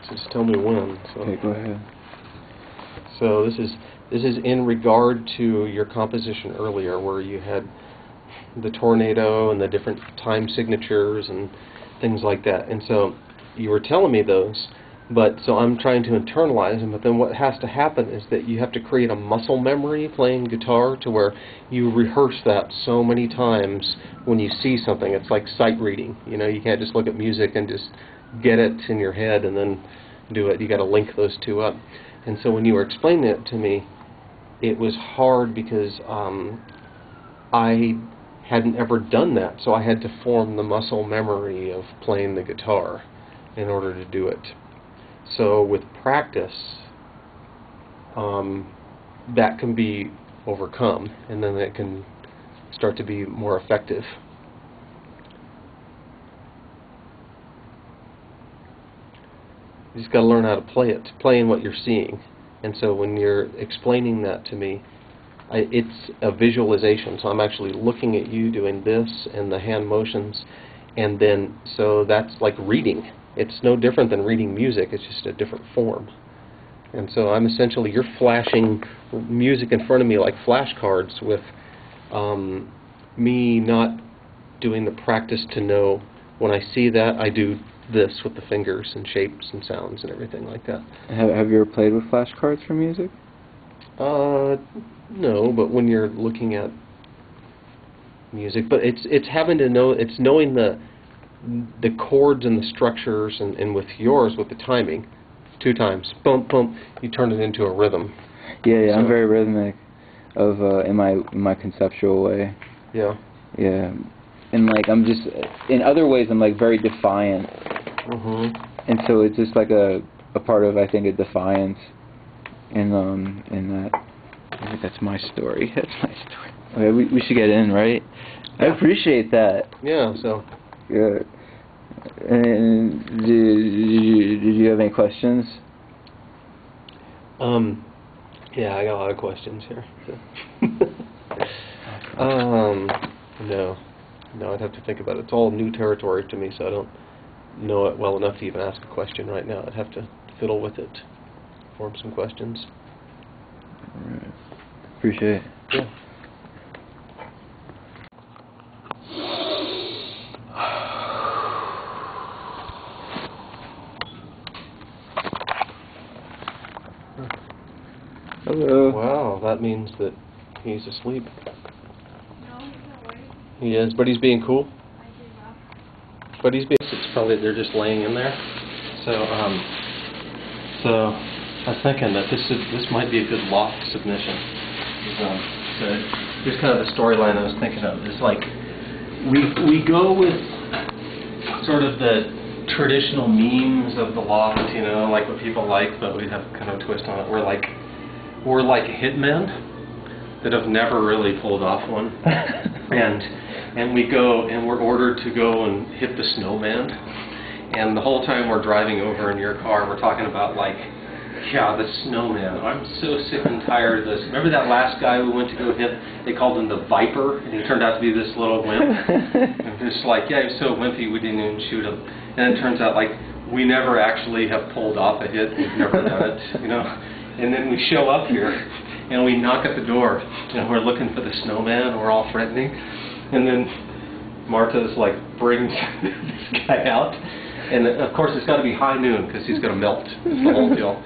So just tell me when. So. Okay, go ahead. So this is in regard to your composition earlier, where you had the tornado and the different time signatures and things like that. And so you were telling me those, but so I'm trying to internalize them. But then what has to happen is that you have to create a muscle memory playing guitar to where you rehearse that so many times when you see something. It's like sight reading. You know, you can't just look at music and just get it in your head and then do it. You got to link those two up. And so when you were explaining it to me, it was hard because I hadn't ever done that. So I had to form the muscle memory of playing the guitar in order to do it. So with practice, that can be overcome, and then it can start to be more effective. You just got to learn how to play it, playing what you're seeing. And so when you're explaining that to me, it's a visualization. So I'm actually looking at you doing this and the hand motions, and then so that's like reading. It's no different than reading music. It's just a different form. And so I'm essentially, you're flashing music in front of me like flashcards with me not doing the practice to know when I see that I do this with the fingers and shapes and sounds and everything like that. Have you ever played with flashcards for music? No, but when you're looking at music, but it's having to know, it's knowing the chords and the structures, and with yours, with the timing, 2 times, bump, bump, you turn it into a rhythm. Yeah, So, I'm very rhythmic, in my conceptual way. Yeah. Yeah, and like I'm just in other ways I'm like very defiant. And so it's just like a part of, I think, a defiance in that. I think that's my story. That's my story. Okay, we should get in, right? Yeah. I appreciate that. Yeah. So. Yeah. And did you have any questions? Yeah, I got a lot of questions here. No, I'd have to think about it. It's all new territory to me, so I don't know it well enough to even ask a question right now. I'd have to fiddle with it, form some questions. All right. Appreciate it. Yeah. Hello. Wow, that means that he's asleep. No, he's not awake. He is, but he's being cool. I gave up. But he's being. It's probably they're just laying in there. So I was thinking that this might be a good loft submission. So here's kind of the storyline I was thinking of. It's like we go with sort of the traditional memes of the loft, you know, like what people like, but we have kind of a twist on it. We're like hitmen that have never really pulled off one, and we go and we're ordered to go and hit the snowman, and the whole time we're driving over in your car, we're talking about like, yeah, the snowman. I'm so sick and tired of this. Remember that last guy we went to go hit? They called him the Viper, and he turned out to be this little wimp. And just like, yeah, he was so wimpy we didn't even shoot him. And it turns out like we never actually have pulled off a hit. We've never done it, you know. And then we show up here, and we knock at the door, and we're looking for the snowman. We're all threatening, and then Marta's like brings this guy out, and of course it's got to be high noon because he's going to melt. It's the whole deal.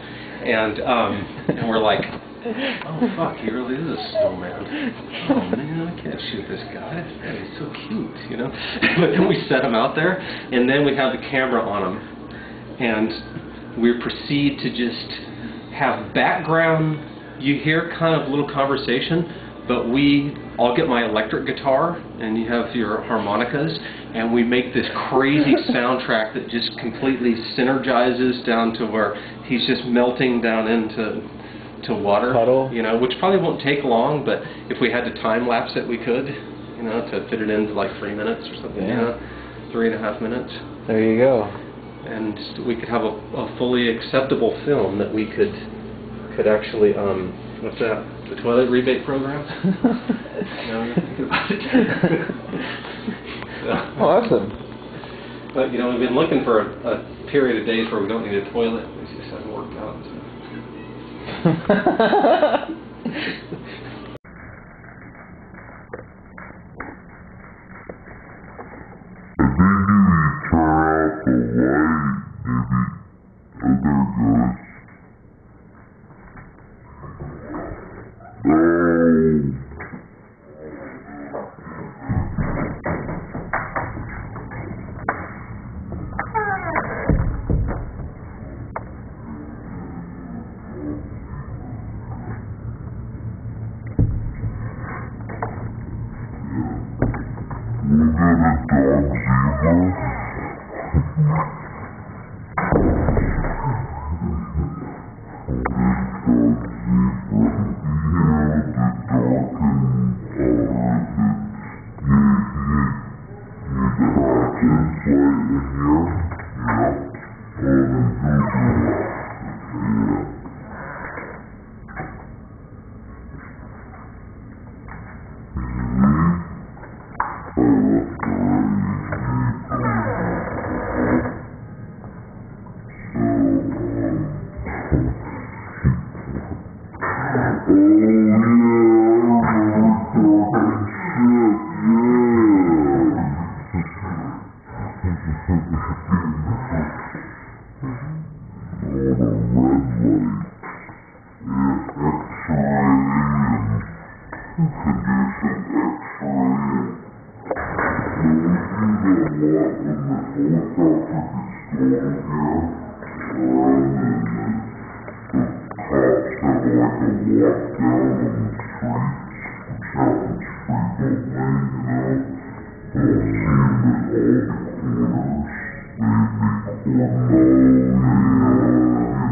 And we're like, oh fuck, he really is a snowman. Oh man, I can't shoot this guy. He's so cute, you know. But then we set him out there, and then we have the camera on him, and we proceed to just have background. You hear kind of little conversation, but I'll get my electric guitar, and you have your harmonicas, and we make this crazy soundtrack that just completely synergizes down to where he's just melting down into water, Puddle. you know, which probably won't take long, but if we had to time lapse it, we could, you know, to fit it into like 3 minutes or something, yeah. 3.5 minutes. There you go. And we could have a fully acceptable film that we could actually, what's that? The toilet rebate program? You know, think about it. Awesome. But, you know, we've been looking for a period of days where we don't need a toilet. We just haven't worked out.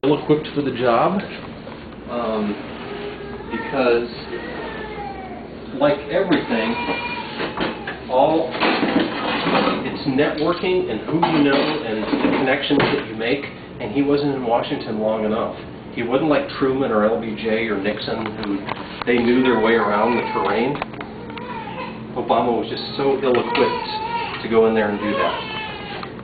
Ill-equipped for the job, because like everything, it's networking and who you know and the connections that you make, and he wasn't in Washington long enough. He wasn't like Truman or LBJ or Nixon, who they knew their way around the terrain. Obama was just so ill-equipped to go in there and do that.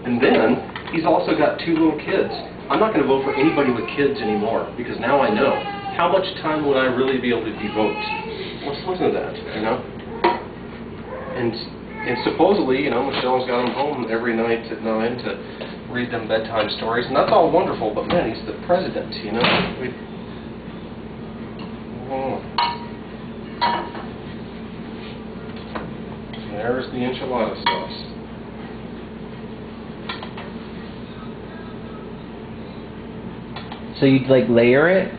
And then, he's also got 2 little kids. I'm not going to vote for anybody with kids anymore, because now I know. How much time would I really be able to devote? Let's listen to that, you know? And supposedly, you know, Michelle's got him home every night at 9 to read them bedtime stories, and that's all wonderful, but man, he's the president, you know? There's the enchilada sauce. So you'd like layer it?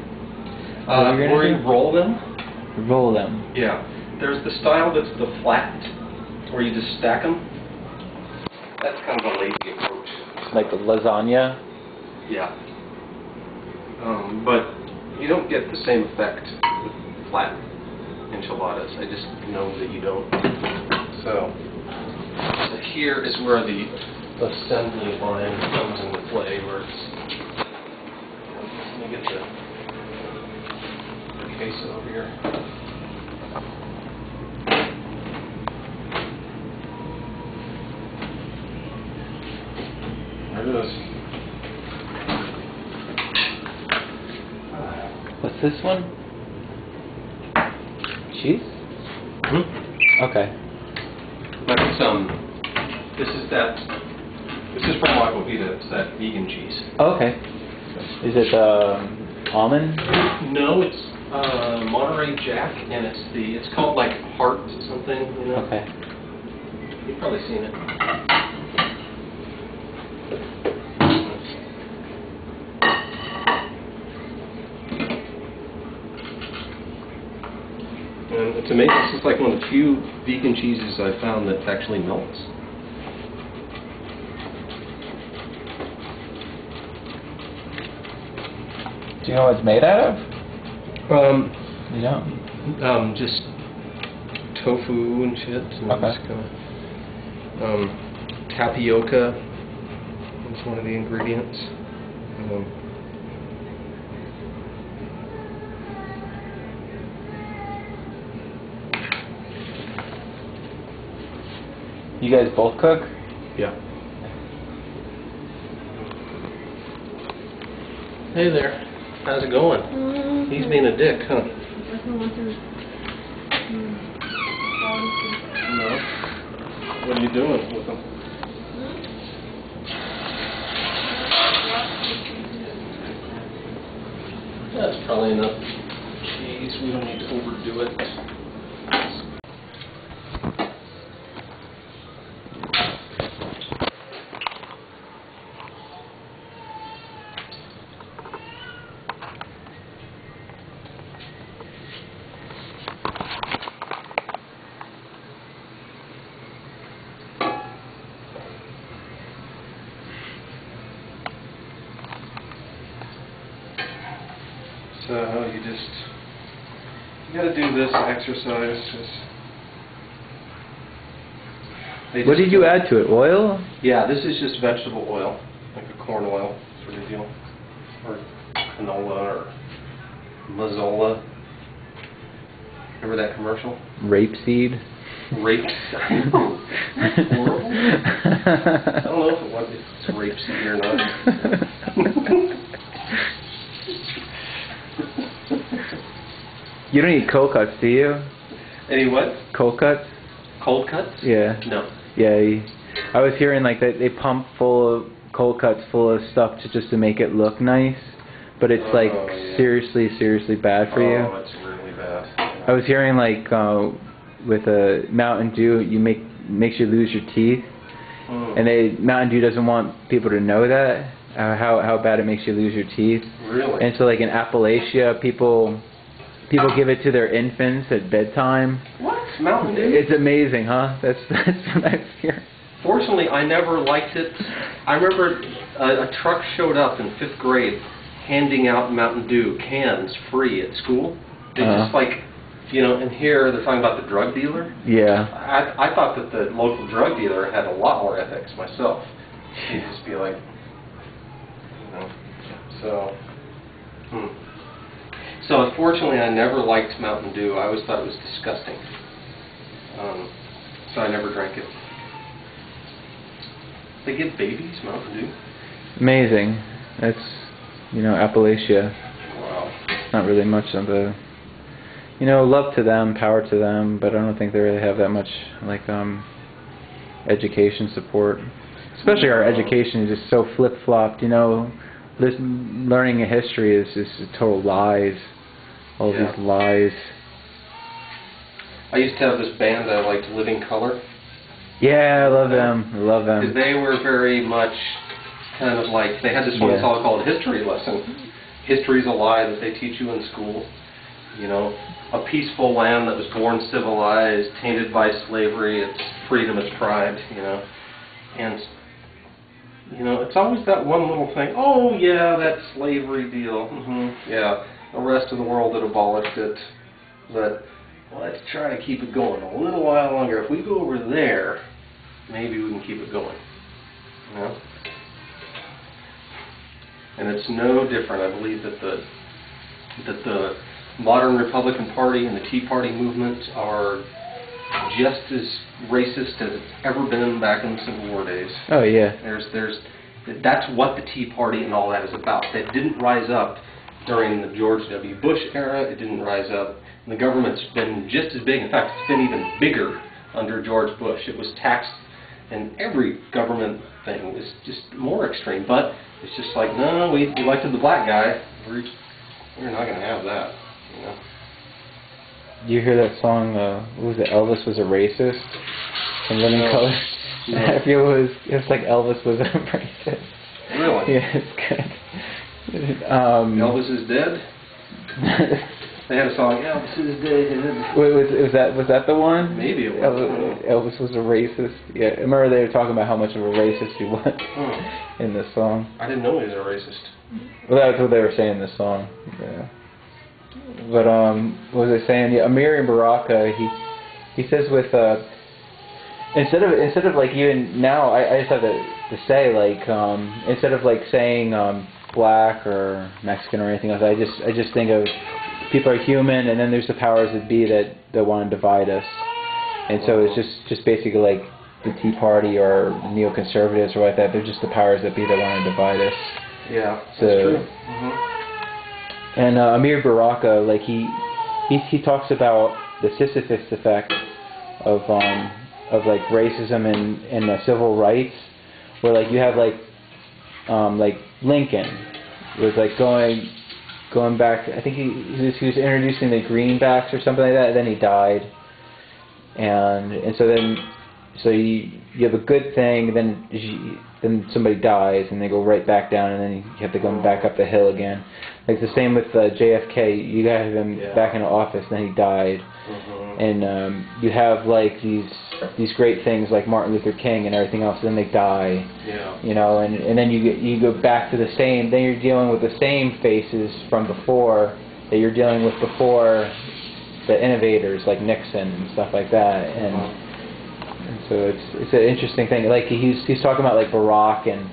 Or you roll them. Roll them. Yeah. There's the style that's the flat, where you just stack them. That's kind of a lazy approach. Like a lasagna? Yeah. But you don't get the same effect with flat enchiladas. I just know that you don't. So here is where the assembly line comes into play, where it's... Let me get the queso over here. There it is. What's this one? Cheese? Mm-hmm. Okay. But it's, this is from Agua Vida. It's that vegan cheese. Oh, okay. Is it almond? No, it's Monterey Jack, and it's called like Heart something, you know? Okay. You've probably seen it. And it's amazing. This is like one of the few vegan cheeses I've found that actually melts. Do you know what it's made out of? You don't? Just tofu and shit. And Okay. just kinda, tapioca is one of the ingredients. You guys both cook? Yeah. Hey there. How's it going? He's being a dick, huh? No. What are you doing with him? That's probably enough cheese. We don't need to overdo it. So you gotta do this exercise. What did you add to it? Oil? Yeah, this is just vegetable oil, like a corn oil sort of deal, or canola or mazola. Remember that commercial? Rapeseed? Rape. Horrible. I don't know if it's rapeseed or not. You don't eat cold cuts, do you? Any what? Cold cuts? Cold cuts? Yeah. No. Yeah. I was hearing like that they pump full of cold cuts full of stuff just to make it look nice, but it's like yeah. seriously bad for you. Oh, it's really bad. I was hearing like with a Mountain Dew, makes you lose your teeth, and Mountain Dew doesn't want people to know that how bad it makes you lose your teeth. Really? And so like in Appalachia, people give it to their infants at bedtime. What? Mountain Dew? It's amazing, huh? That's what I hear. Fortunately, I never liked it. I remember a truck showed up in 5th grade handing out Mountain Dew cans free at school. They just like, and here they're talking about the drug dealer. Yeah. I thought that the local drug dealer had a lot more ethics myself. He'd just be like, so. So unfortunately, I never liked Mountain Dew. I always thought it was disgusting. So I never drank it. They give babies Mountain Dew? Amazing. That's, Appalachia. Wow. Not really much of a, love to them, power to them, but I don't think they really have that much, like, education support. Especially our education is just so flip-flopped, learning a history is just total lies. All these lies. I used to have this band I liked, Living Color. Yeah, I love them. I love them. Because they were very much kind of like, they had this one song called History Lesson. History's a lie that they teach you in school. A peaceful land that was born civilized, tainted by slavery, its freedom, its pride, And, it's always that one little thing, oh yeah, that slavery deal, yeah, the rest of the world that abolished it, but let's try to keep it going a little while longer. If we go over there, maybe we can keep it going, And it's no different. I believe that the modern Republican Party and the Tea Party movement are just as racist as it's ever been back in the Civil War days. Oh yeah. That's what the Tea Party and all that is about. That didn't rise up during the George W. Bush era. It didn't rise up. And the government's been just as big. In fact, it's been even bigger under George Bush. It was taxed, and every government thing was just more extreme. But it's just like, no, we elected the black guy. We're not going to have that. You hear that song, what was it, Elvis Was a Racist? From Living Color? No. I feel it was like Elvis was a racist. Really? Yeah, it's good. Elvis is dead? They had a song, Elvis is dead. Was that the one? Maybe it was. Elvis was a racist. Yeah, I remember they were talking about how much of a racist he was in the song. I didn't know he was a racist. Well, that's what they were saying in the song. Yeah. But what was I saying? Yeah, Amiri Baraka, he says with instead of like even now, I just have to say like instead of like saying black or Mexican or anything else, I just think of people are human, and then there's the powers that be that want to divide us, and so it's just basically like the Tea Party or neoconservatives or like that. They're just the powers that be that want to divide us. Yeah, so, that's true. And Amir Baraka, like he talks about the Sisyphus effect of like racism and civil rights, where like you have like Lincoln was like going back. I think he was introducing the greenbacks or something like that. And then he died, and so you have a good thing, then somebody dies, and they go right back down, and then you have to go back up the hill again. Like the same with JFK. You got him back in office, then he died, and you have like these great things like Martin Luther King and everything else, and then they die. Yeah. You know, and then you go back to the same. Then you're dealing with the same faces from before that you're dealing with before the innovators like Nixon and stuff like that, and so it's an interesting thing. Like he's talking about like Barack and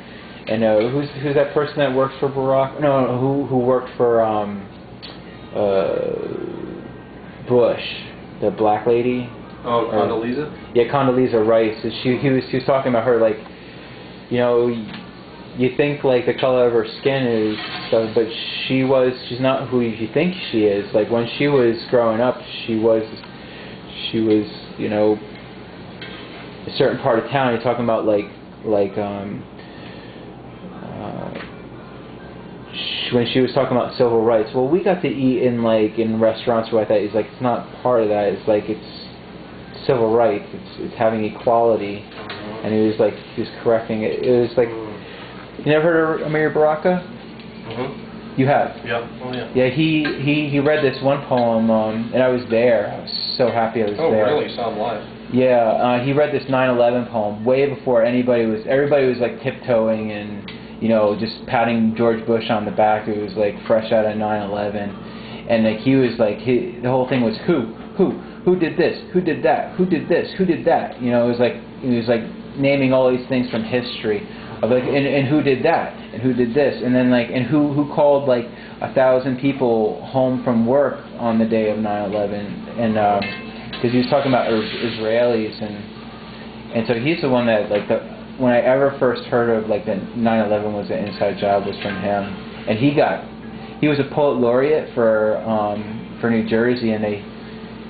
who's that person that works for Barack? No, who worked for Bush, the black lady. Oh, Condoleezza? Yeah, Condoleezza Rice. He was talking about her, like, you know, you think like the color of her skin is stuff, but she's not who you think she is. Like when she was growing up, she was you know, a certain part of town. You're talking about when she was talking about civil rights. Well, we got to eat in restaurants where I thought it's like it's not part of that. It's like it's civil rights. It's having equality, and he was correcting it. It was like, you never heard of Amir Baraka? You have? Yeah. Oh yeah. Yeah, he read this one poem, and I was there. I was so happy I was there. Oh really? Saw him live. Yeah, he read this 9/11 poem way before everybody was like tiptoeing and, you know, just patting George Bush on the back. It was like fresh out of 9/11, and like he was like the whole thing was who did this, who did that, who did this, who did that. You know, it was like naming all these things from history of like and who did that and who did this, and then like and who called like 1,000 people home from work on the day of 9/11, and because he was talking about Israelis, and so he's the one that like when I ever first heard of like that 9/11 was an inside job was from him, and he was a poet laureate for New Jersey, and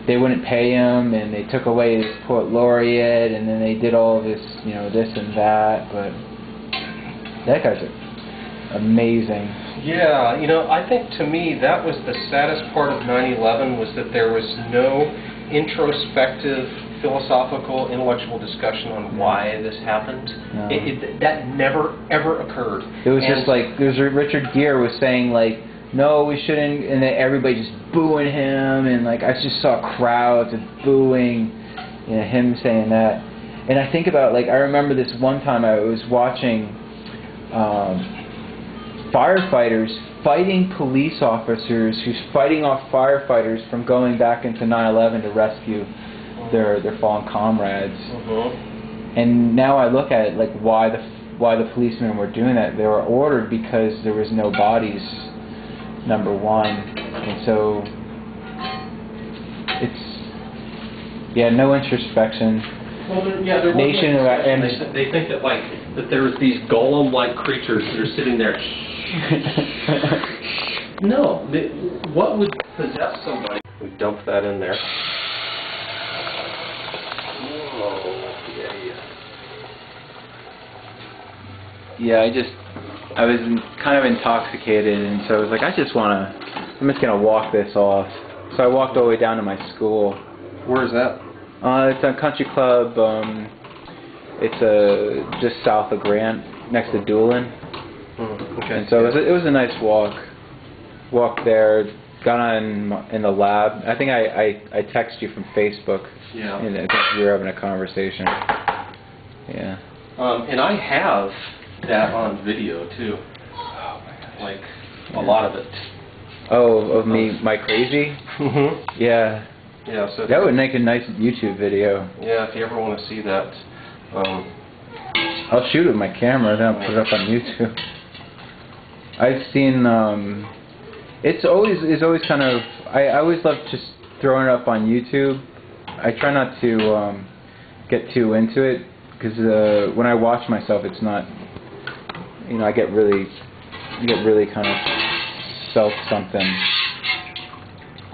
they wouldn't pay him, and they took away his poet laureate, and then they did all of this, you know, this and that, but that guy's amazing. Yeah, you know, I think to me that was the saddest part of 9/11 was that there was no introspective, philosophical, intellectual discussion on why this happened. No. That never ever occurred. It was just like Richard Gere was saying like, no, we shouldn't, and then everybody just booing him, and like I just saw crowds of booing, you know, him saying that. And I think about like I remember this one time I was watching firefighters fighting police officers who's fighting off firefighters from going back into 9/11 to rescue their fallen comrades. And now I look at it like why the policemen were doing that. They were ordered because there was no bodies, number one, and so it's no introspection. Well, there Nation of and they think that like that there's these golem-like creatures that are sitting there. No, what would possess somebody? We dump that in there. Yeah, I was kind of intoxicated, and so I was like, I'm just gonna walk this off. So I walked all the way down to my school. Where is that? It's a country club. It's just south of Grant, next to Doolin. Okay. And so it was a nice walk. Walked there, got on in the lab. I think I texted you from Facebook. Yeah. And I think we were having a conversation. Yeah. And I have that on video too. Oh my gosh. Like a lot of it. Oh, of me, my crazy? Yeah. Yeah. So that would make a nice YouTube video. Yeah, if you ever want to see that. I'll shoot it with my camera, then I'll put it up on YouTube. I've seen. It's always kind of. I always love just throwing it up on YouTube. I try not to get too into it because when I watch myself, it's not. You know, I get really kind of felt something.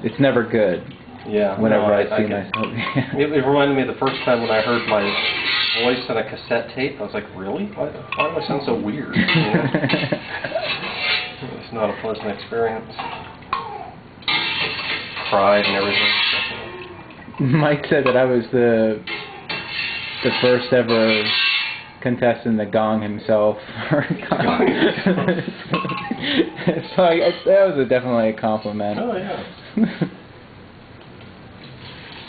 It's never good. Yeah. Whenever no, I see get- myself. It reminded me of the first time when I heard my voice on a cassette tape. I was like, really? Why do I sound so weird? You know? It's not a pleasant experience. Cried and everything. Mike said that I was the first ever contestant to gong himself. So that was definitely a compliment. Oh, yeah.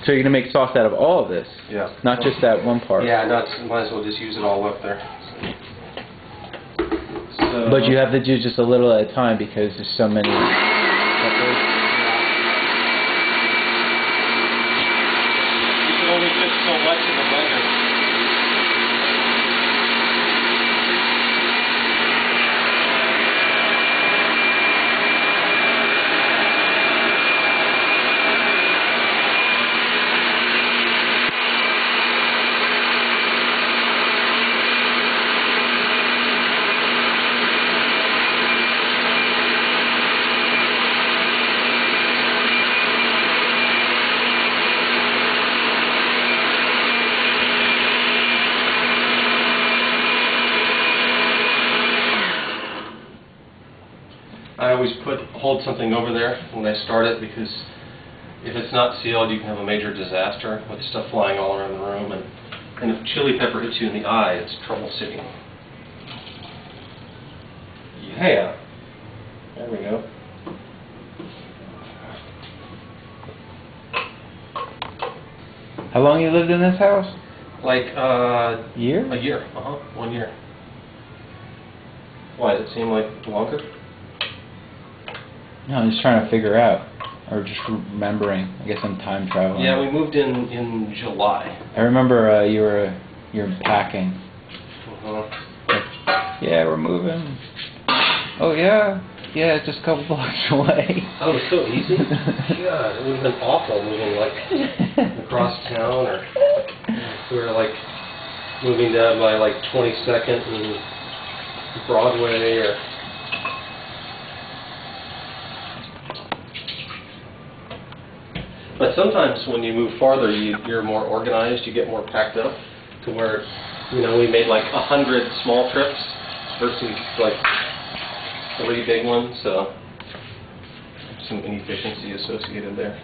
So you're gonna make sauce out of all of this? Yeah. Not just that one part. Yeah, might as well just use it all up there. So, But you have to do just a little at a time because there's so many peppers. You can only fit so much in the blender. I always hold something over there when I start it because if it's not sealed, you can have a major disaster with stuff flying all around the room, and if chili pepper hits you in the eye, it's trouble sitting. Yeah, there we go. How long you lived in this house? Like Year? a year, 1 year. Why, does it seem like longer? No, I'm just trying to figure out, or just remembering. I guess I'm time traveling. Yeah, we moved in July. I remember you were packing. Uh-huh. Yeah, we're moving. Oh yeah, it's just a couple blocks away. Oh, it was so easy. God, it would have been awful moving like across town, or we were like moving down by like 22nd and Broadway, or. But sometimes when you move farther, you're more organized. You get more packed up to where, we made like 100 small trips versus like 3 big ones. So some inefficiency associated there.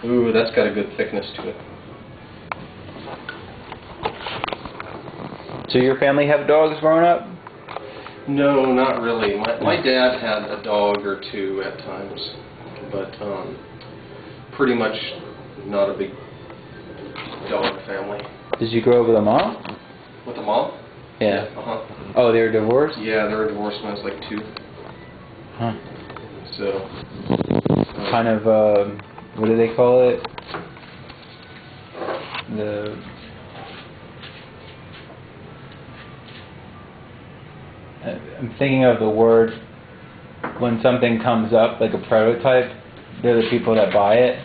Ooh, that's got a good thickness to it. So your family have dogs growing up? No, not really. My dad had a dog or two at times, but pretty much not a big dog family. Did you grow up with a mom? With a mom? Yeah. Uh-huh. Oh, they were divorced? Yeah, they were divorced when I was like 2. Huh. So. Kind of, what do they call it? I'm thinking of the word when something comes up, like a prototype, they're the people that buy it.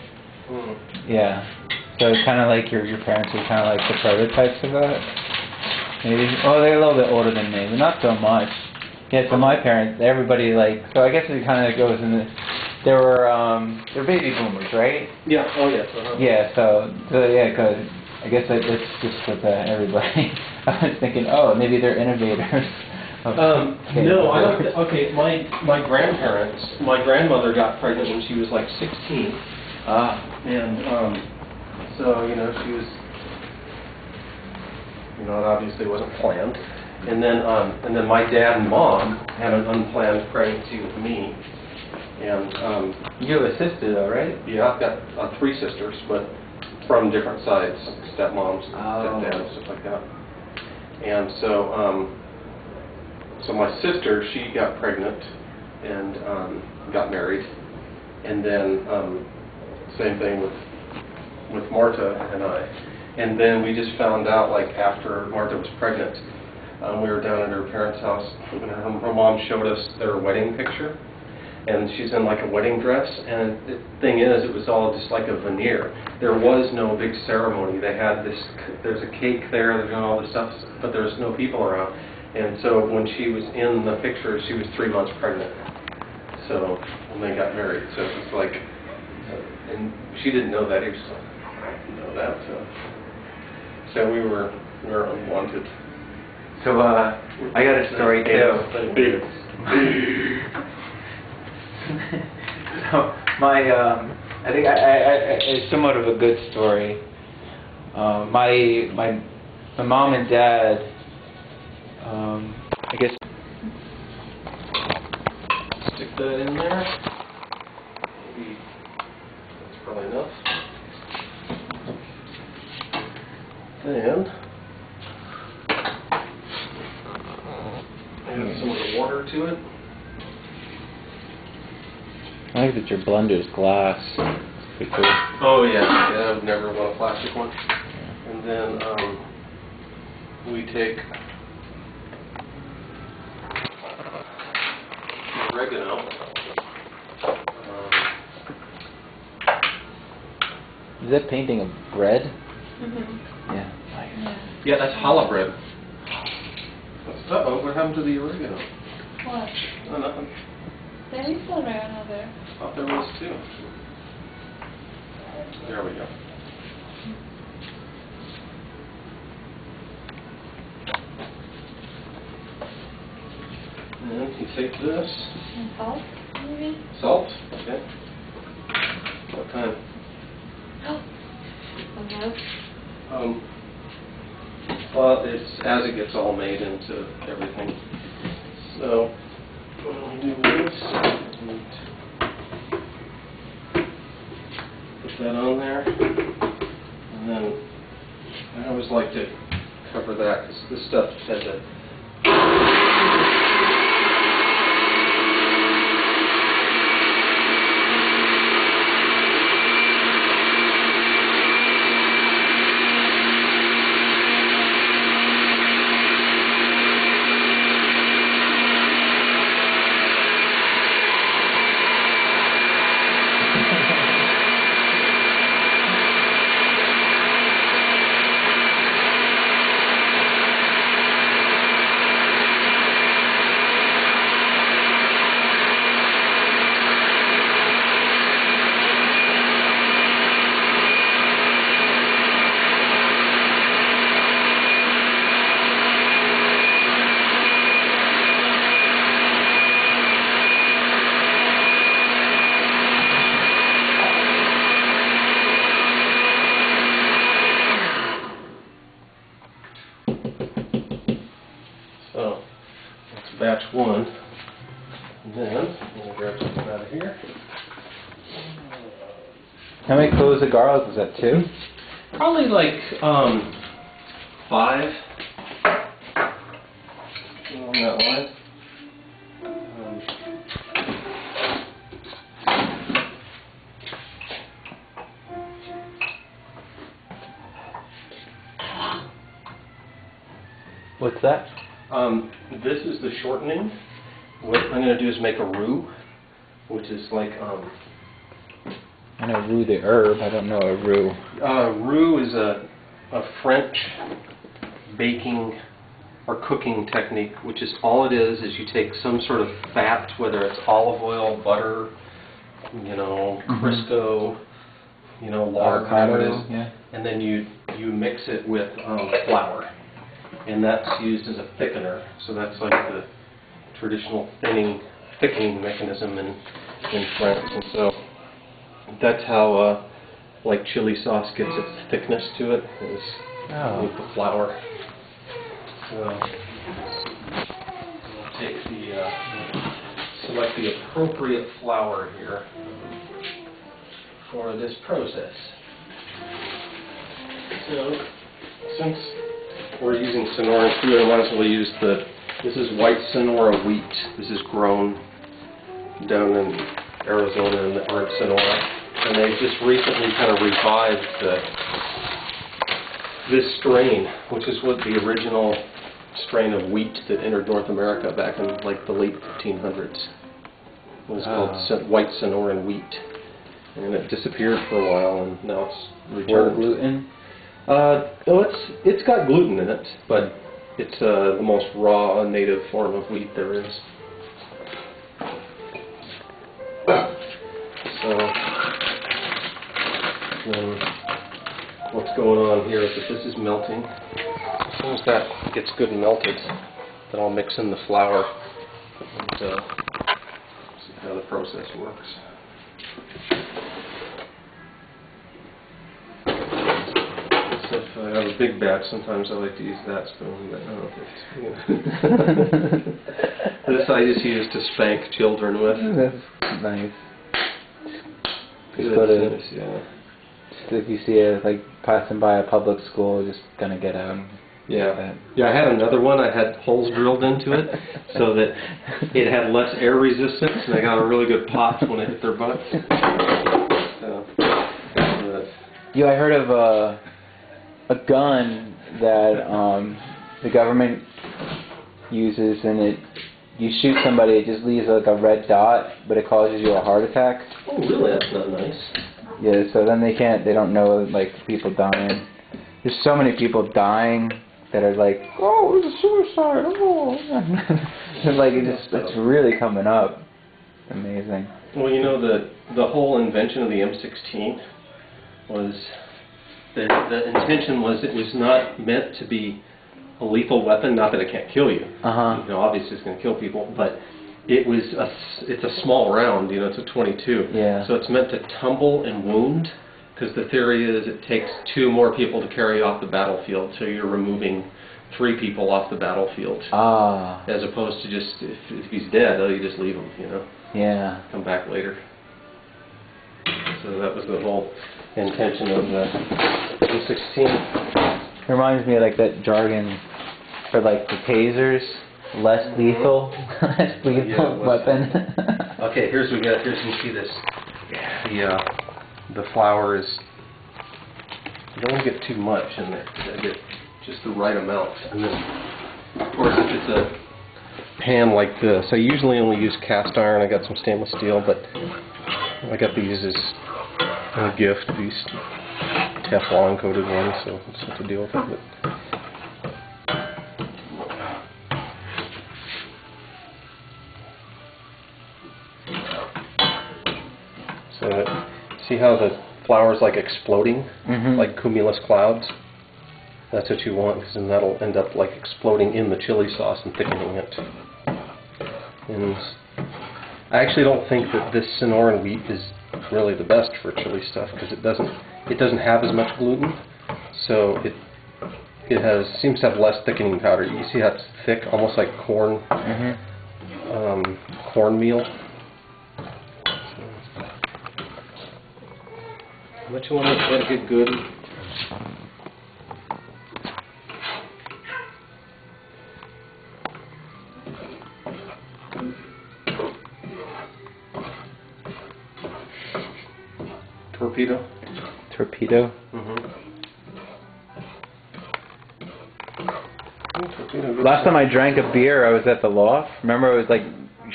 Hmm. Yeah. So it's kind of like your parents are kind of like the prototypes of that. Maybe. Oh, they're a little bit older than me, but not so much. Yeah, so my parents, everybody so I guess it kind of goes in the, they're baby boomers, right? Yeah, oh yes. Uh-huh. Yeah, so yeah, cause I guess it's just with everybody. I was thinking, oh, maybe they're innovators. No, I don't. Okay, my grandparents. My grandmother got pregnant when she was like 16. And so she was. It obviously wasn't planned. And then my dad and mom had an unplanned pregnancy with me. And you have a sister though, right? yeah, I've got 3 sisters, but from different sides, stepmoms, stepdads, stuff like that. And so my sister, she got pregnant and got married, and then same thing with Marta and I. And then we just found out, like, after Marta was pregnant, we were down at her parents' house, and her mom showed us their wedding picture, and she's in like a wedding dress, and the thing is, it was all just like a veneer. There was no big ceremony. They had there's a cake there, they're doing all this stuff, but there's no people around. And so when she was in the picture, she was 3 months pregnant. So, and they got married. So it's like, and she didn't know that. He was like, I didn't know that. So we were unwanted. So I got a story too. So my I think it's somewhat of a good story. My mom and dad, I guess. Stick that in there. Maybe that's probably enough. And add some of the water to it. I like that your blender's glass. It's pretty cool. Oh yeah, I would never want a plastic one. And then we take oregano. Is that painting of bread? Mm-hmm. Yeah. Yeah, that's challah bread. Uh-oh, what happened to the oregano? What? Oh, nothing. There is oregano there. Thought there was too. There we go. And you take this. And salt, maybe? Salt, okay. What kind? Okay. Well, it's as it gets all made into everything. So, we'll do this and put that on there. And then I always like to cover that because this stuff has a So, that's batch one. And then, I'm going to grab something out of here. How many cloves of garlic was that? 2? Probably like 5 on that line. What's that? This is the shortening. What I'm going to do is make a roux, which is like I know roux the herb. I don't know a roux. roux is a French baking or cooking technique, which is all it is you take some sort of fat, whether it's olive oil, butter, Crisco, lard, whatever it is, yeah. and then you mix it with flour, and that's used as a thickener. So that's like the traditional thickening mechanism in France, and so that's how like chili sauce gets its thickness to it, is with the flour. So we'll take select the appropriate flour here for this process. So since we're using Sonoran food, I might as well use this is white Sonora wheat. This is grown down in Arizona or Sonora, and they just recently kind of revived this strain, which is what the original strain of wheat that entered North America back in like the late 1500s. It was called white Sonoran wheat, and it disappeared for a while, and now it's returned. Gluten? It's got gluten in it, but it's the most raw native form of wheat there is. going on here is that this is melting. As soon as that gets good and melted, then I'll mix in the flour and see how the process works. So if I have a big batch, sometimes I like to use that spoon, but I don't know. This I just use to spank children with. That's nice. Good Just go to, sense, yeah. just if you see it like passing by a public school, just gonna get out. And Yeah. that. Yeah, I had another one. I had holes drilled into it so that it had less air resistance, and I got a really good pop when it hit their butts. So, Yo, I heard of a gun that the government uses, and you shoot somebody, it just leaves like a red dot, but it causes you a heart attack. oh, really? That's not nice. Yeah, so then they don't know, like, people dying. There's so many people dying that are like, oh, it was a suicide, oh. And like, it's really coming up. Amazing. Well, you know, the whole invention of the M16 was, the intention was it was not meant to be a lethal weapon, not that it can't kill you. Uh-huh. You know, obviously it's going to kill people, but it's a small round, you know, it's a 22. Yeah. So it's meant to tumble and wound, because the theory is it takes 2 more people to carry off the battlefield, so you're removing 3 people off the battlefield. Ah. As opposed to just, if he's dead, oh, you just leave him, you know. Yeah. Come back later. So that was the whole intention of the M16. It reminds me of like that jargon for like the tasers, less lethal, less lethal weapon. Okay, here you can see this. The flour is, you don't want to get too much in there. You gotta get just the right amount. And then, of course, if it's a pan like this, I usually only use cast iron. I got some stainless steel, but I got these as a gift, these Teflon coated ones, so I just have to deal with it. But so see how the flour is like exploding, like cumulus clouds? That's what you want, because then that'll end up like exploding in the chili sauce and thickening it. And I actually don't think that this Sonoran wheat is really the best for chili stuff, because it doesn't have as much gluten, so it seems to have less thickening powder. You see how it's thick, almost like cornmeal. But you want to let it get good. Torpedo. Torpedo. Torpedo. Last time I drank a beer, I was at the loft. Remember, I was like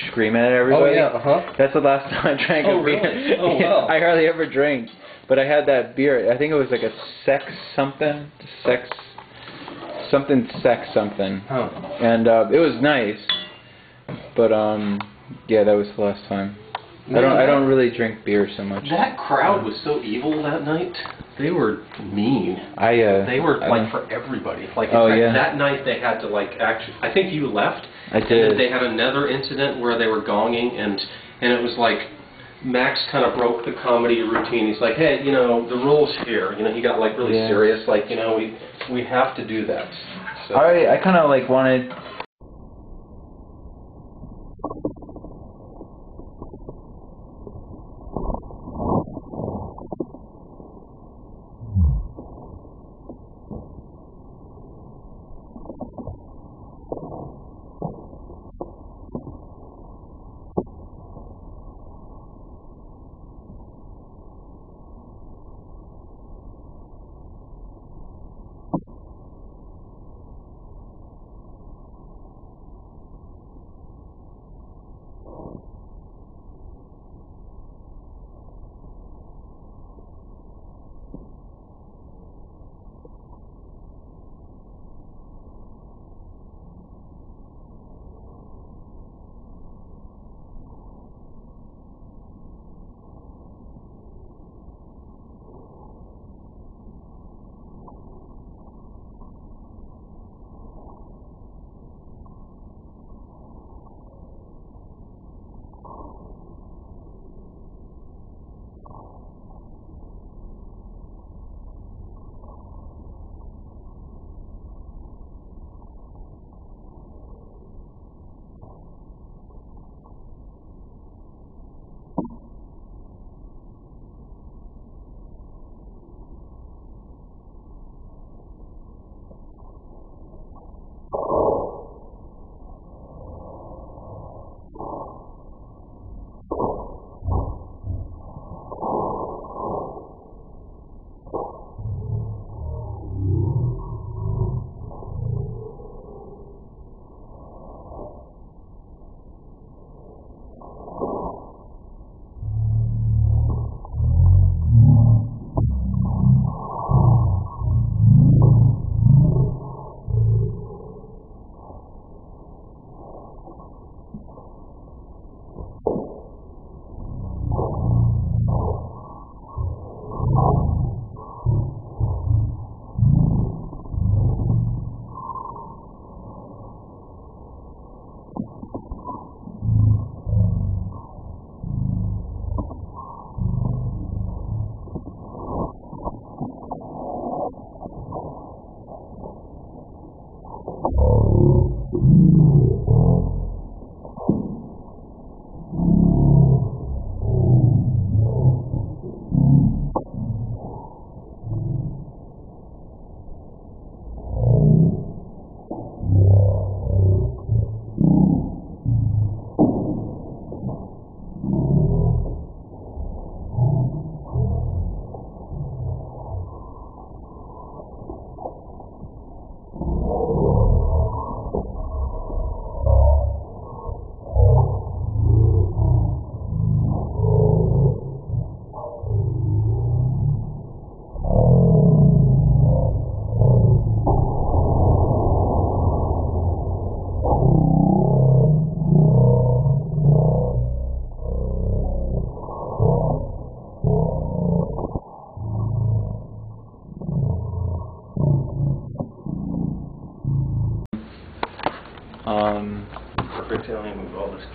screaming at everybody. Oh yeah, That's the last time I drank a beer. Really? Oh wow. I hardly ever drink, but I had that beer. I think it was like a sex something. Huh. And it was nice, but yeah, that was the last time. Man, I don't really drink beer so much. That crowd was so evil that night. They were mean. They were like for everybody. Like in fact, that night they had to like actually. I think you left. I did. And then they had another incident where they were gonging, and it was like Max kind of broke the comedy routine. He's like, hey, you know, the rules here. You know, he got like really serious. Like, you know, we have to do that. So. I kind of like wanted.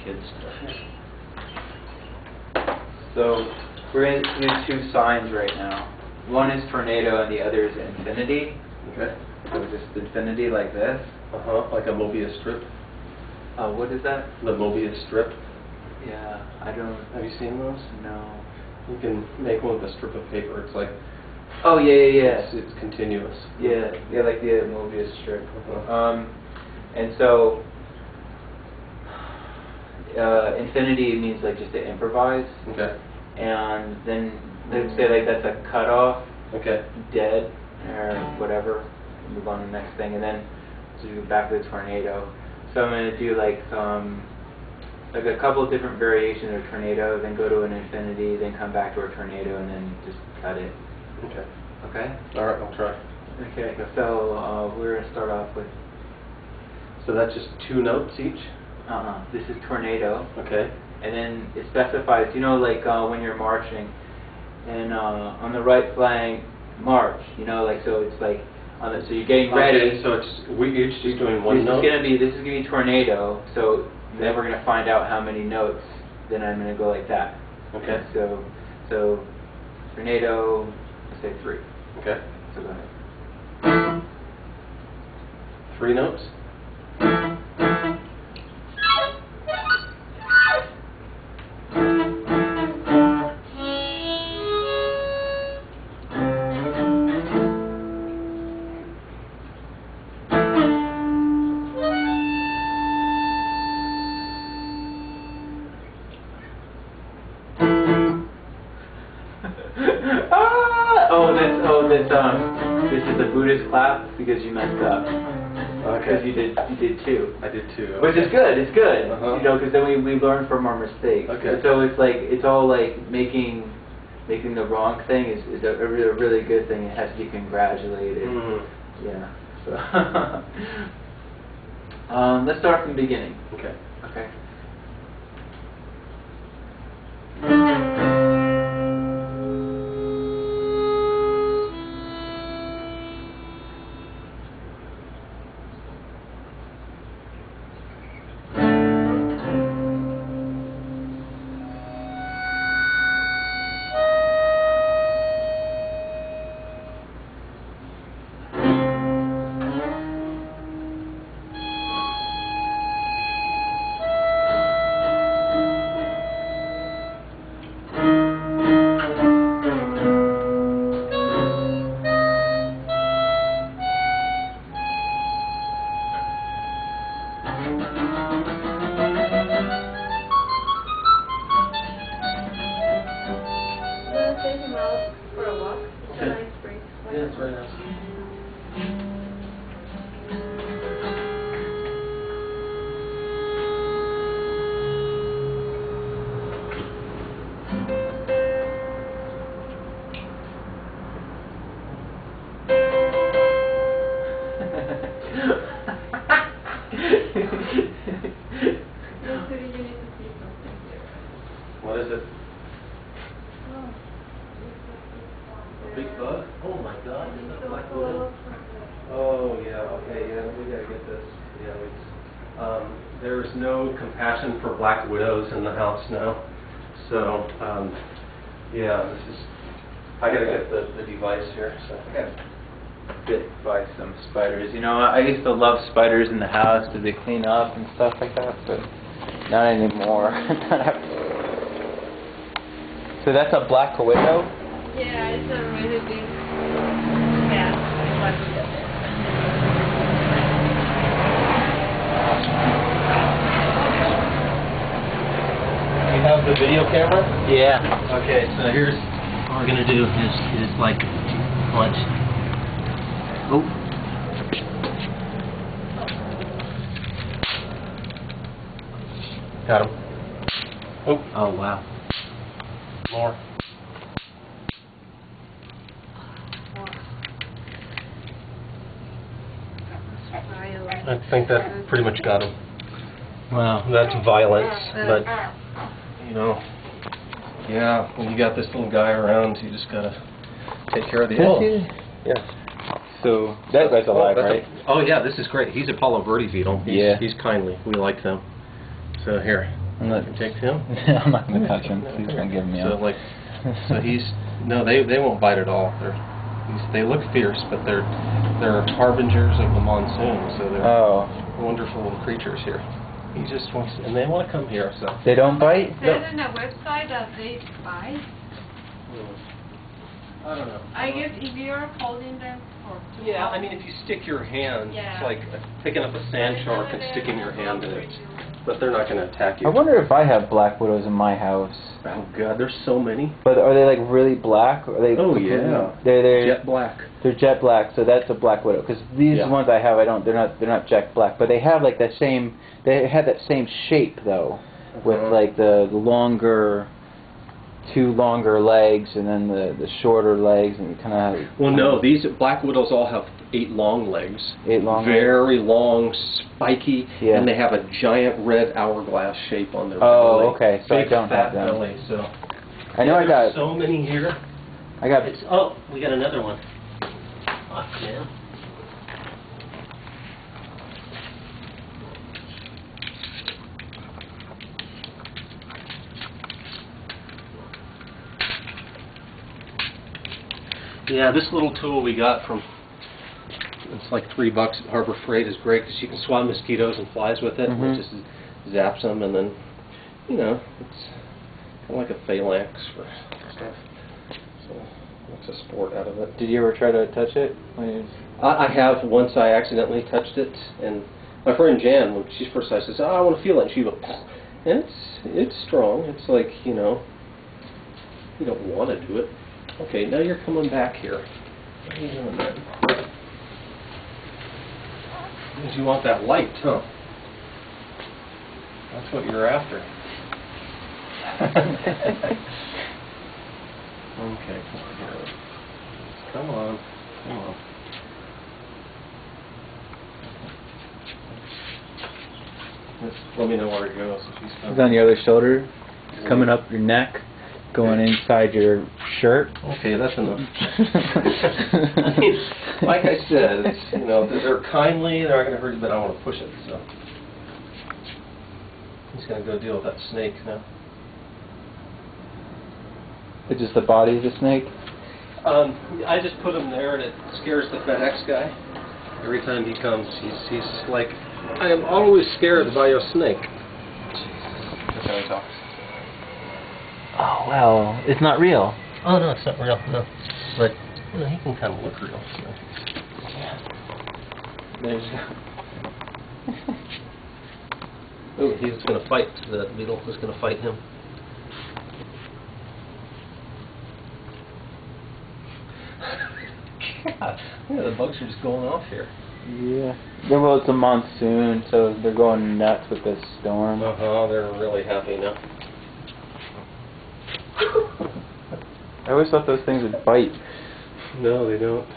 kids stuff. So we're going to use two signs right now. One is tornado and the other is infinity. Okay. So just infinity like this. Like a Mobius strip. What is that? The Mobius strip. Yeah, I don't. Have you seen those? No. You can make one with a strip of paper. It's like Oh yeah. it's continuous. Yeah, like the Mobius strip. Uh-huh. And so infinity means like just to improvise, Okay. and then let's say like that's a cutoff, Okay. dead or whatever. Move on to the next thing, and then so you go back to the tornado. So I'm going to do like a couple of different variations of tornado, then go to an infinity, then come back to a tornado, and then just cut it. Okay. Okay? All right, I'll try. Okay, so we're going to start off with, So that's just 2 notes each? this is tornado, Okay. and then it specifies, you know, like when you're marching, and on the right flank, march, you know, like, so it's like, so you're getting ready. Okay, so we each just doing one note? This is going to be tornado, so then we're going to find out how many notes, then I'm going to go like that. Okay. So tornado, let's say 3. Okay. So go ahead. 3 notes? This is the Buddhist clap because you messed up. Because you did 2. I did 2. Which is good. It's good. Uh-huh. You know, because then we learn from our mistakes. Okay. So it's all like making the wrong thing is a really good thing. It has to be congratulated. Mm-hmm. Yeah. So let's start from the beginning. Okay. Okay. Take him out for a walk. It's a nice break. Yeah, it's very nice. What is it? A big bug? Oh my God! Is that a black widow? Oh yeah. Okay. Yeah. We gotta get this. Yeah. There's no compassion for black widows in the house now. So yeah, this is. I gotta get the device here. So. I got bit by some spiders. You know, I used to love spiders in the house because they clean up and stuff like that, but not anymore. So that's a black widow? Yeah, it's a really big cat. Black widow. You have the video camera? Yeah. Okay, so here's what we're gonna do is like punch. Oh. Got him. Oh. Oh, wow. More. I think that pretty much got him. Wow. That's violence, but you know, yeah, when you got this little guy around, you just gotta take care of the animals. Yes. So, that guy's alive, Oh yeah, this is great. He's Apollo Verde beetle. Yeah. He's kindly. We like them. So here. I'm not. Take him. I'm not gonna touch him. He's gonna give me So up. like, so he's no, they won't bite at all. They look fierce, but they're harbingers of the monsoon. So they're wonderful little creatures here. He just wants, and they want to come here. So They don't bite. It said on the website that they bite. I don't know. I guess if you're holding them for too Yeah, long. I mean, if you stick your hand, Yeah. it's like picking up a sand shark and sticking your hand in it. But they're not going to attack you. I wonder if I have black widows in my house. Oh God, there's so many. But are they like really black? Or are they? Oh yeah. They're Jet black. They're jet black, so that's a black widow. Because these Yeah. ones I have, they're not jet black, but they have like that same. They have that same shape though, with like the longer, two longer legs, and then the shorter legs, and kind of. Well, no, these black widows all have 8 long legs. 8 long. Very long, spiky, Yeah. and they have a giant red hourglass shape on their Oh, belly. okay, so I Big don't fat have them. belly. So. I know I there's got. so many here. I got. Oh, we got another one. Fuck, man. Yeah, this little tool we got from, it's like $3 at Harbor Freight, is great because you can swat mosquitoes and flies with it. Mhm. And it just zaps them, and then, you know, it's kind of like a phalanx for stuff. So it's a sport out of it. Did you ever try to touch it? I have once. I accidentally touched it, and my friend Jan, when she first started, says, "Oh, I want to feel it." And she went, and it's strong. It's like, you know, you don't want to do it. Okay, now you're coming back here. What are you doing then? Because you want that light, huh? That's what you're after. Okay, come on here. Come on, come on. Just let me know where it goes. If he's It's on your other shoulder. It's coming up your neck, going inside your shirt. Okay, that's enough. I mean, like I said, it's, you know, they're kindly, they're not going to hurt you, but I want to push it, so. He's going to go deal with that snake now. It's just the body of the snake. I just put him there, and it scares the FedEx guy. Every time he comes, he's like, "I am always scared by your snake." That's how he talks. Oh well, it's not real. Oh no, it's not real. No, but you know, he can kind of look real. So. There's. Oh, he's going to fight. The beetle is going to fight him. God, yeah, the bugs are just going off here. Yeah. Well, it's a monsoon, so they're going nuts with this storm. They're really happy now. I always thought those things would bite. No, they don't.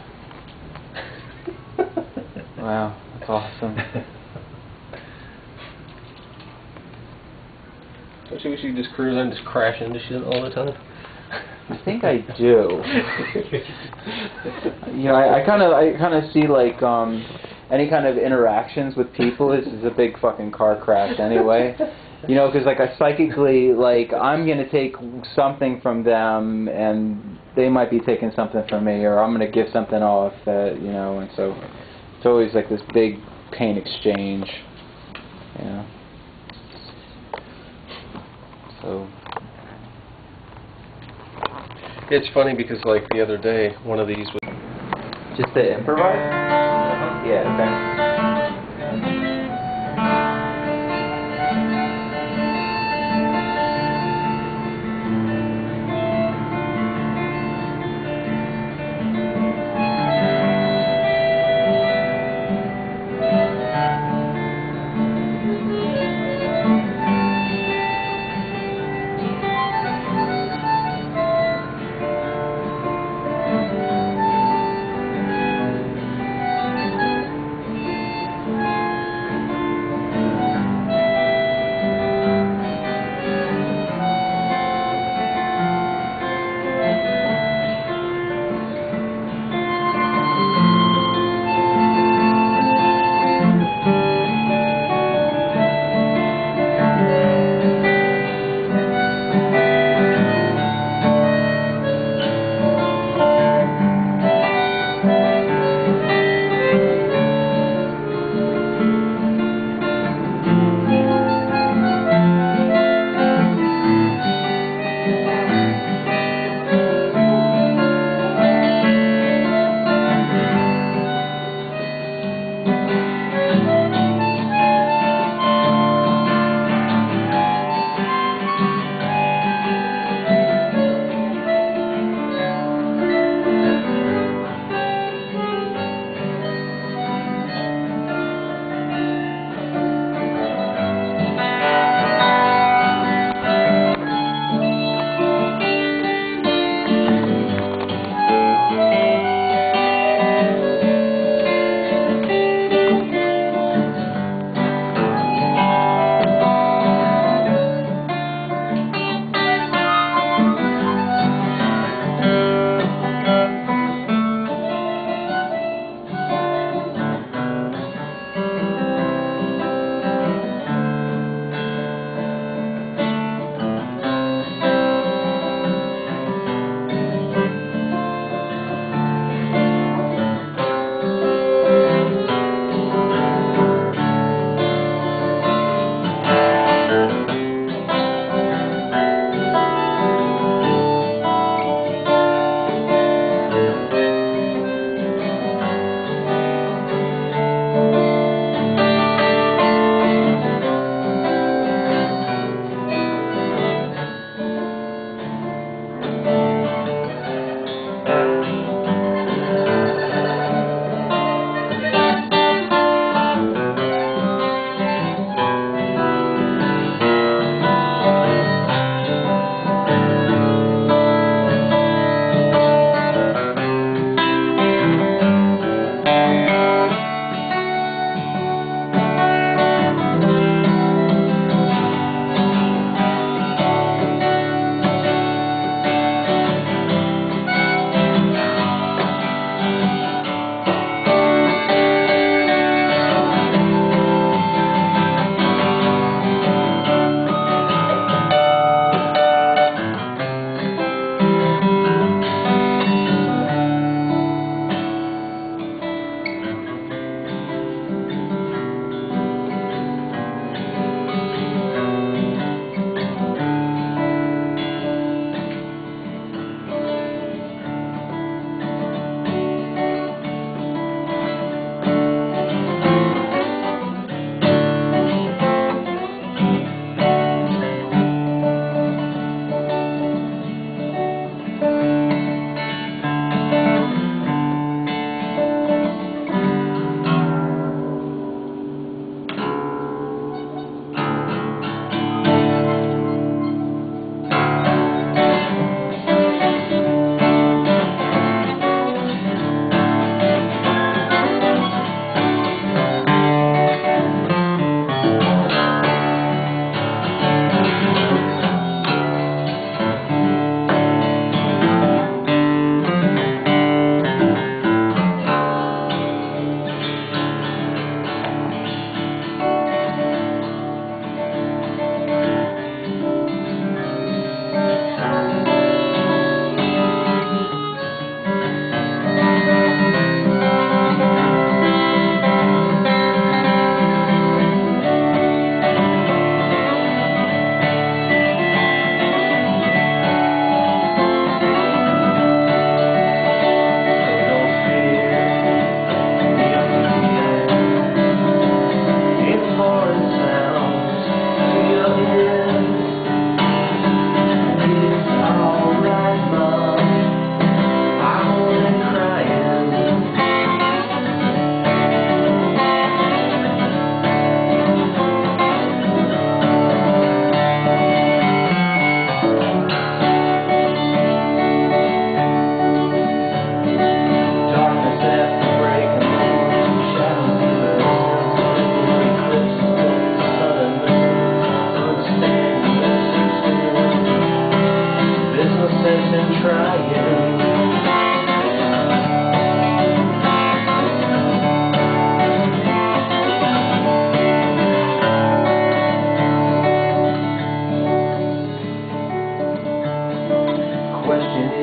Wow, that's awesome. Don't you wish you could just cruise and just crash into shit all the time? I think I do. You know, I kind of see like any kind of interactions with people is a big fucking car crash anyway. You know, because like I psychically, like I'm gonna take something from them, and they might be taking something from me, or I'm gonna give something off. You know, and so it's always like this big pain exchange. You know. So. It's funny because like the other day, one of these was. Just to improvise? Yeah, okay.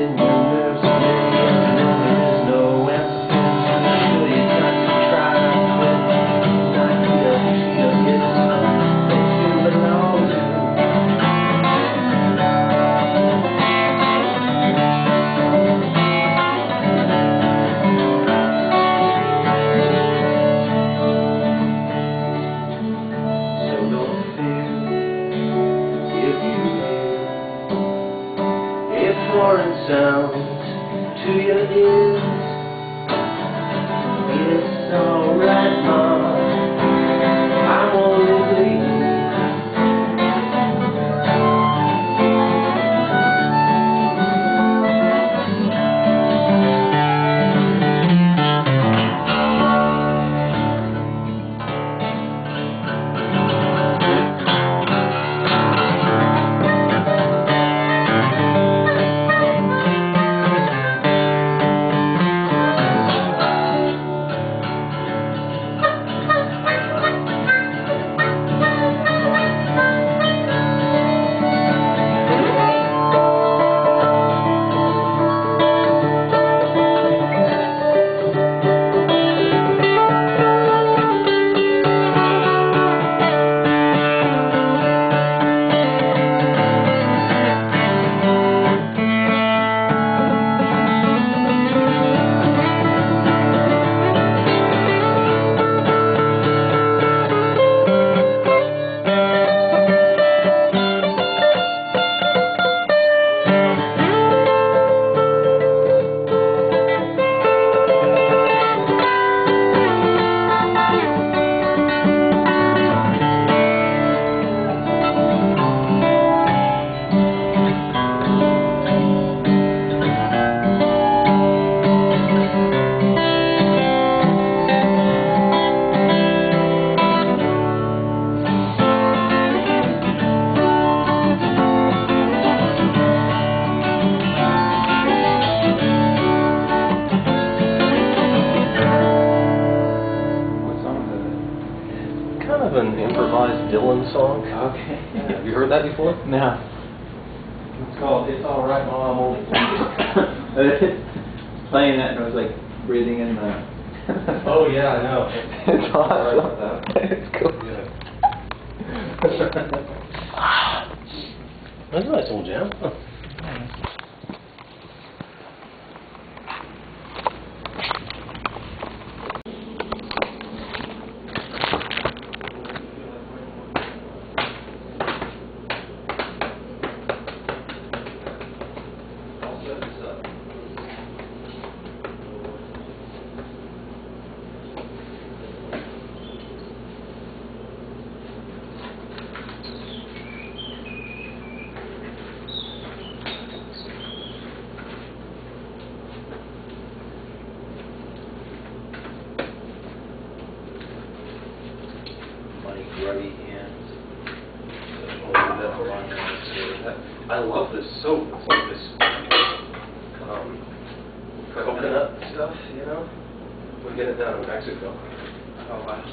getting your nerves steady. I know there's no answer to you got to try to quit. Not here, here is place you belong to. So don't fear if you hear if foreign sounds to your ears. It's alright, Mom, I'm only bleeding. Kind of an improvised Dylan song. Okay. Have you heard that before? No. It's called It's Alright, Mom, I'm only Playing that and I was like breathing in the... Oh yeah, I know. It's awesome. Sorry about that. It's cool. Yeah. That's a nice old jam. Huh. I'll set this up. Funny grubby hands. I love this soap. It's like this coconut stuff, you know? We get it down in Mexico. Oh wow.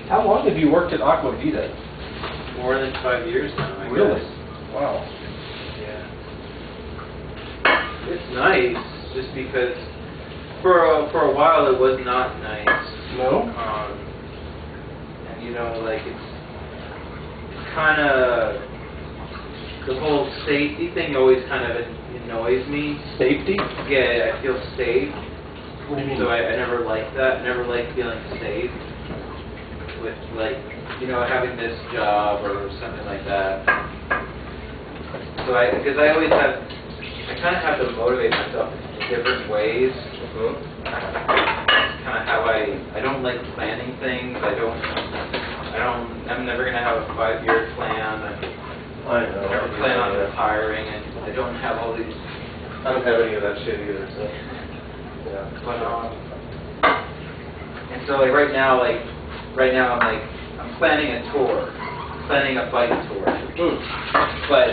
How long have you worked at Aqua Vida? More than 5 years now, I Really? guess. Wow. Yeah. It's nice, just because for a while it was not nice. No? And you know, like it's kind of the whole safety thing always kind of annoys me. Safety? Yeah, I feel safe. What do you mean? So I never liked that. I never liked feeling safe with, like, you know, having this job or something like that. So because I always have, I kind of have to motivate myself in different ways. That's kind of how I don't like planning things. I'm never going to have a 5-year plan. I know. I never plan on retiring, and I don't have all these. I don't have any of that shit either, so, yeah. But and so like right now I'm planning a tour, planning a bike tour, but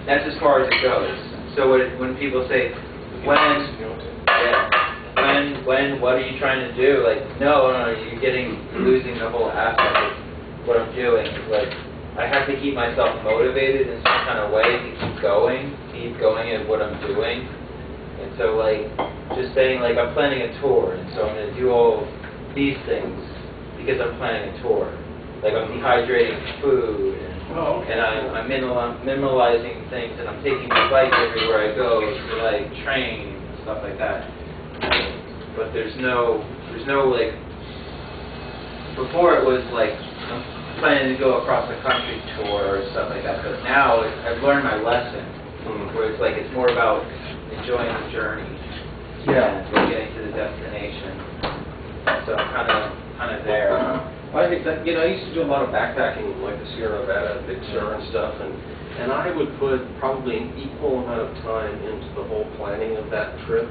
that's as far as it goes. So when people say, when, what are you trying to do? Like, no, you're losing the whole aspect of what I'm doing. Like, I have to keep myself motivated in some kind of way to keep going at what I'm doing. And so, like, just saying, like, I'm planning a tour, and so I'm going to do all these things because I'm planning a tour. Like, I'm dehydrating food, and I'm minimalizing things, and I'm taking my bike everywhere I go to, like, train and stuff like that. But there's no, like, before it was, like, I'm planning to go across the country tour or stuff like that, but now I've learned my lesson, where it's, like, it's more about enjoying the journey and getting to the destination. So I'm kind of there. I think that, I used to do a lot of backpacking, like the Sierra Nevada, Big Sur and stuff, and I would put probably an equal amount of time into the whole planning of that trip,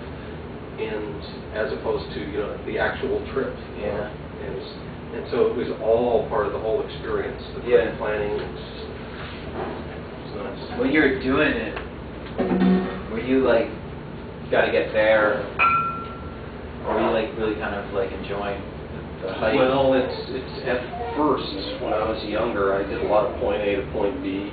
as opposed to the actual trip. And so it was all part of the whole experience. The planning. It's nice. When you're doing it, were you like got to get there, or were you like really kind of like enjoying the hike? Well, it's at first when I was younger, I did a lot of point A to point B.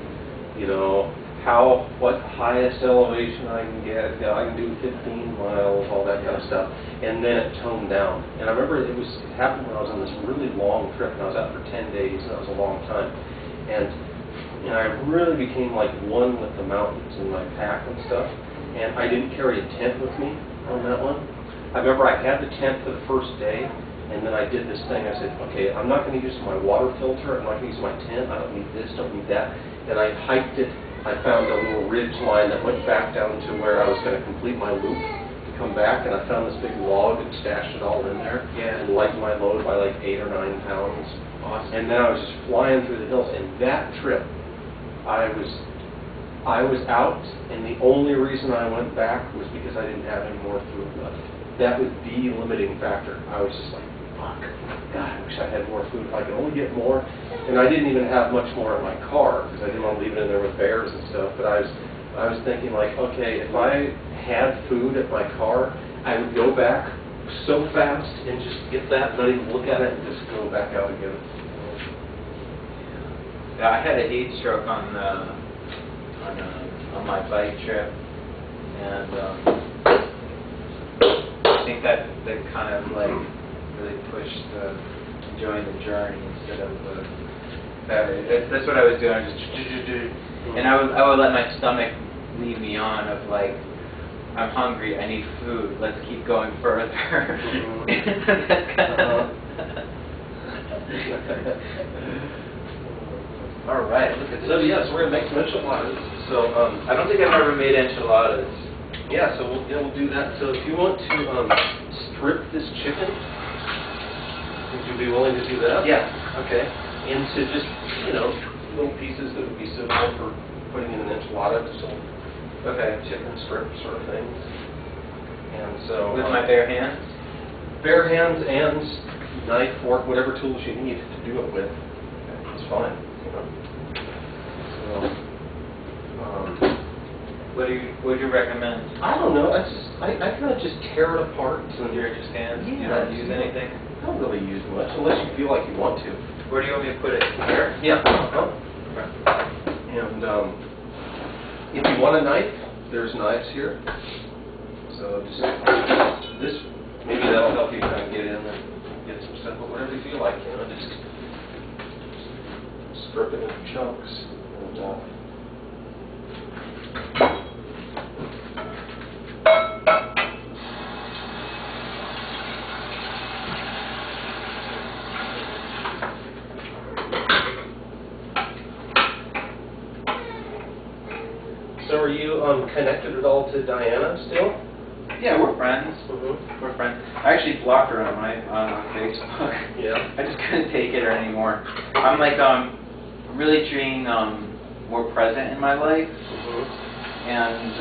What highest elevation I can get. I can do 15 miles, all that kind of stuff, and then it toned down. And I remember it happened when I was on this really long trip, and I was out for 10 days, and that was a long time. And I really became like one with the mountains in my pack and stuff. And I didn't carry a tent with me on that one. I remember I had the tent for the first day, and then I did this thing. I said, okay, I'm not going to use my water filter. I'm not going to use my tent. I don't need this, don't need that. And I hiked it. I found a little ridge line that went back down to where I was going to complete my loop to come back, and I found this big log and stashed it all in there and lightened my load by like 8 or 9 pounds. Awesome. And then I was just flying through the hills. And that trip, I was out, and the only reason I went back was because I didn't have any more food left. That was the limiting factor. I was just like, fuck, God, I wish I had more food. If I could only get more. And I didn't even have much more in my car because I didn't want to leave it in there with bears and stuff. But I was thinking like, okay, if I had food at my car, I would go back so fast and just get that, not even look at it, and just go back out again. Yeah, I had a heat stroke on my bike trip, and I think that kind of like really pushed enjoying the journey instead of that's what I was doing. And I would let my stomach lead me on of like, I'm hungry, I need food, let's keep going further. All right, look at this. So yes, we're gonna make some enchiladas. So I don't think I've ever made enchiladas. yeah, so we'll do that. So if you want to strip this chicken, would you be willing to do that? Yeah. Okay. Into just little pieces that would be suitable for putting in an enchilada, so chicken strip sort of things. And so With my bare hands? bare hands and knife, fork, whatever tools you need to do it with. It's fine. So, What would you recommend? I don't know. I kind of just tear it apart. With your just hands? You Yeah, don't use anything? I don't really use much unless you feel like you want to. Where do you want me to put it? Here? Yeah. And if you want a knife, there's knives here. So just this, maybe that'll help you kind of get in and get some stuff, but whatever you feel like, just strip it in chunks. And, So are you connected at all to Diana still? Yeah, we're friends. Mm-hmm. We're friends. I actually blocked her on Facebook. Yeah. I just couldn't take it anymore. I'm like really treating more present in my life, and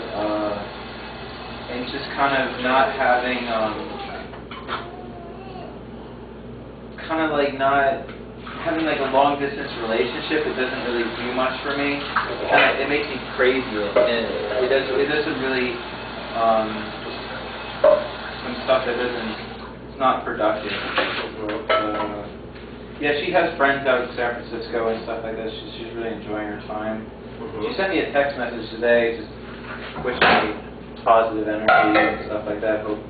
just kind of not having kind of like not having like a long distance relationship. It doesn't really do much for me. It makes me crazy, and it doesn't really some stuff that it's not productive. Yeah, she has friends out in San Francisco and stuff like that. She's really enjoying her time. She sent me a text message today, just wishing me positive energy and stuff like that. Hope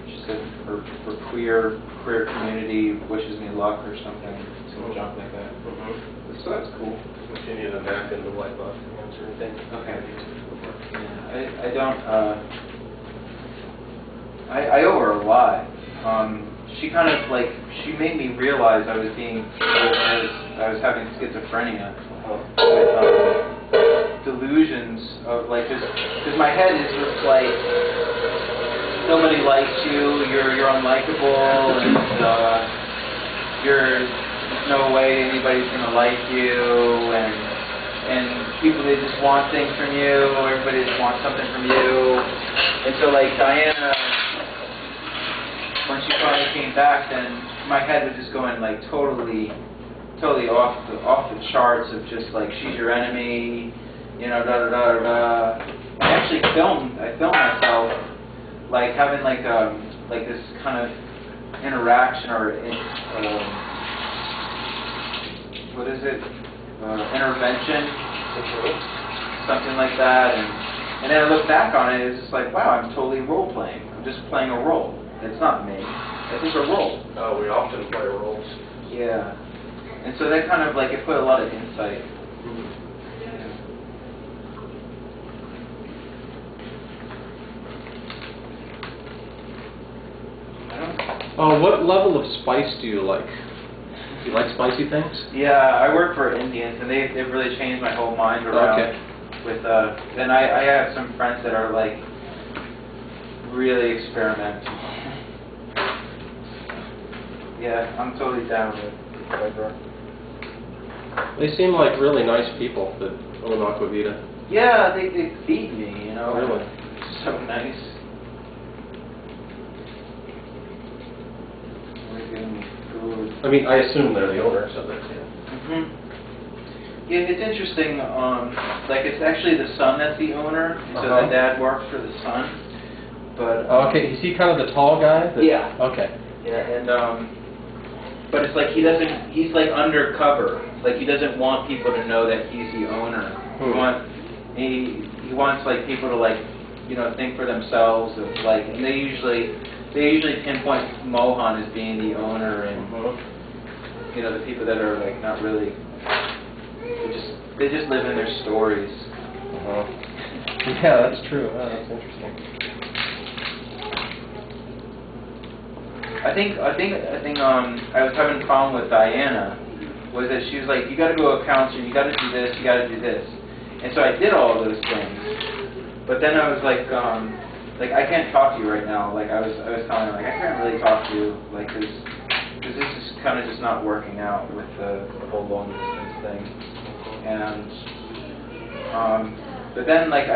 she said her queer community wishes me luck or something, some junk like that. So that's cool. If you need a napkin to wipe off your hands or anything. Okay. Yeah, I don't. I owe her a lot. She kind of like she made me realize I was having schizophrenia. Delusions of like, because my head is just like nobody likes you, you're unlikable, and there's no way anybody's gonna like you, and people, they just want things from you, everybody just wants something from you, and so like Diana, when she finally came back, then my head was just going like totally off the charts of just like she's your enemy, you know, da da da da. I actually filmed myself like having like this kind of interaction or what is it? Intervention, something like that, and then I look back on it, it's just like, wow, I'm totally role playing. I'm just playing a role. It's not me. It's just a role. Oh, we often play roles. Yeah. And so that kind of like, it put a lot of insight. What level of spice do you like? Do you like spicy things? Yeah, I work for Indians, and they've really changed my whole mind around. Okay. With and I have some friends that are like really experimental. Yeah, I'm totally down with whatever. They seem like really nice people that own Aquavita. Yeah, they feed me, you know. Really? So nice. They give me food. I mean, I assume they're the owners of it. Mhm. Yeah, it's interesting. Like it's actually the son that's the owner, and so the dad works for the son. But Okay, is he kind of the tall guy? Yeah. Okay. Yeah, and but it's like he's like undercover. Like he doesn't want people to know that he's the owner. He wants like people to like, you know, think for themselves of like, and they usually pinpoint Mohan as being the owner, and you know, the people that are like not really, they just live in their stories. Yeah, that's true. Oh, that's interesting. I think I was having a problem with Diana, was that she was like, you got to go to a counselor, you got to do this, you got to do this, and so I did all of those things. But then I was like I can't talk to you right now. Like I was telling her, like I can't really talk to you, like because this is kind of just not working out with the whole long distance thing. And but then like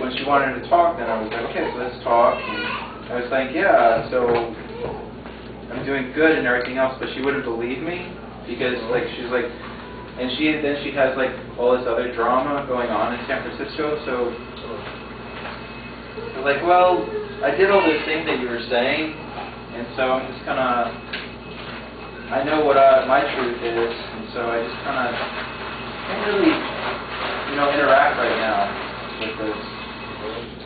when she wanted to talk, then I was like, okay, so let's talk. And I was like, yeah, so I'm doing good and everything else, but she wouldn't believe me because like she's like, and she has like all this other drama going on in San Francisco. So I was like, well, I did all those things that you were saying, and so I'm just I know what my truth is, and so I just can't really, you know, interact right now with this.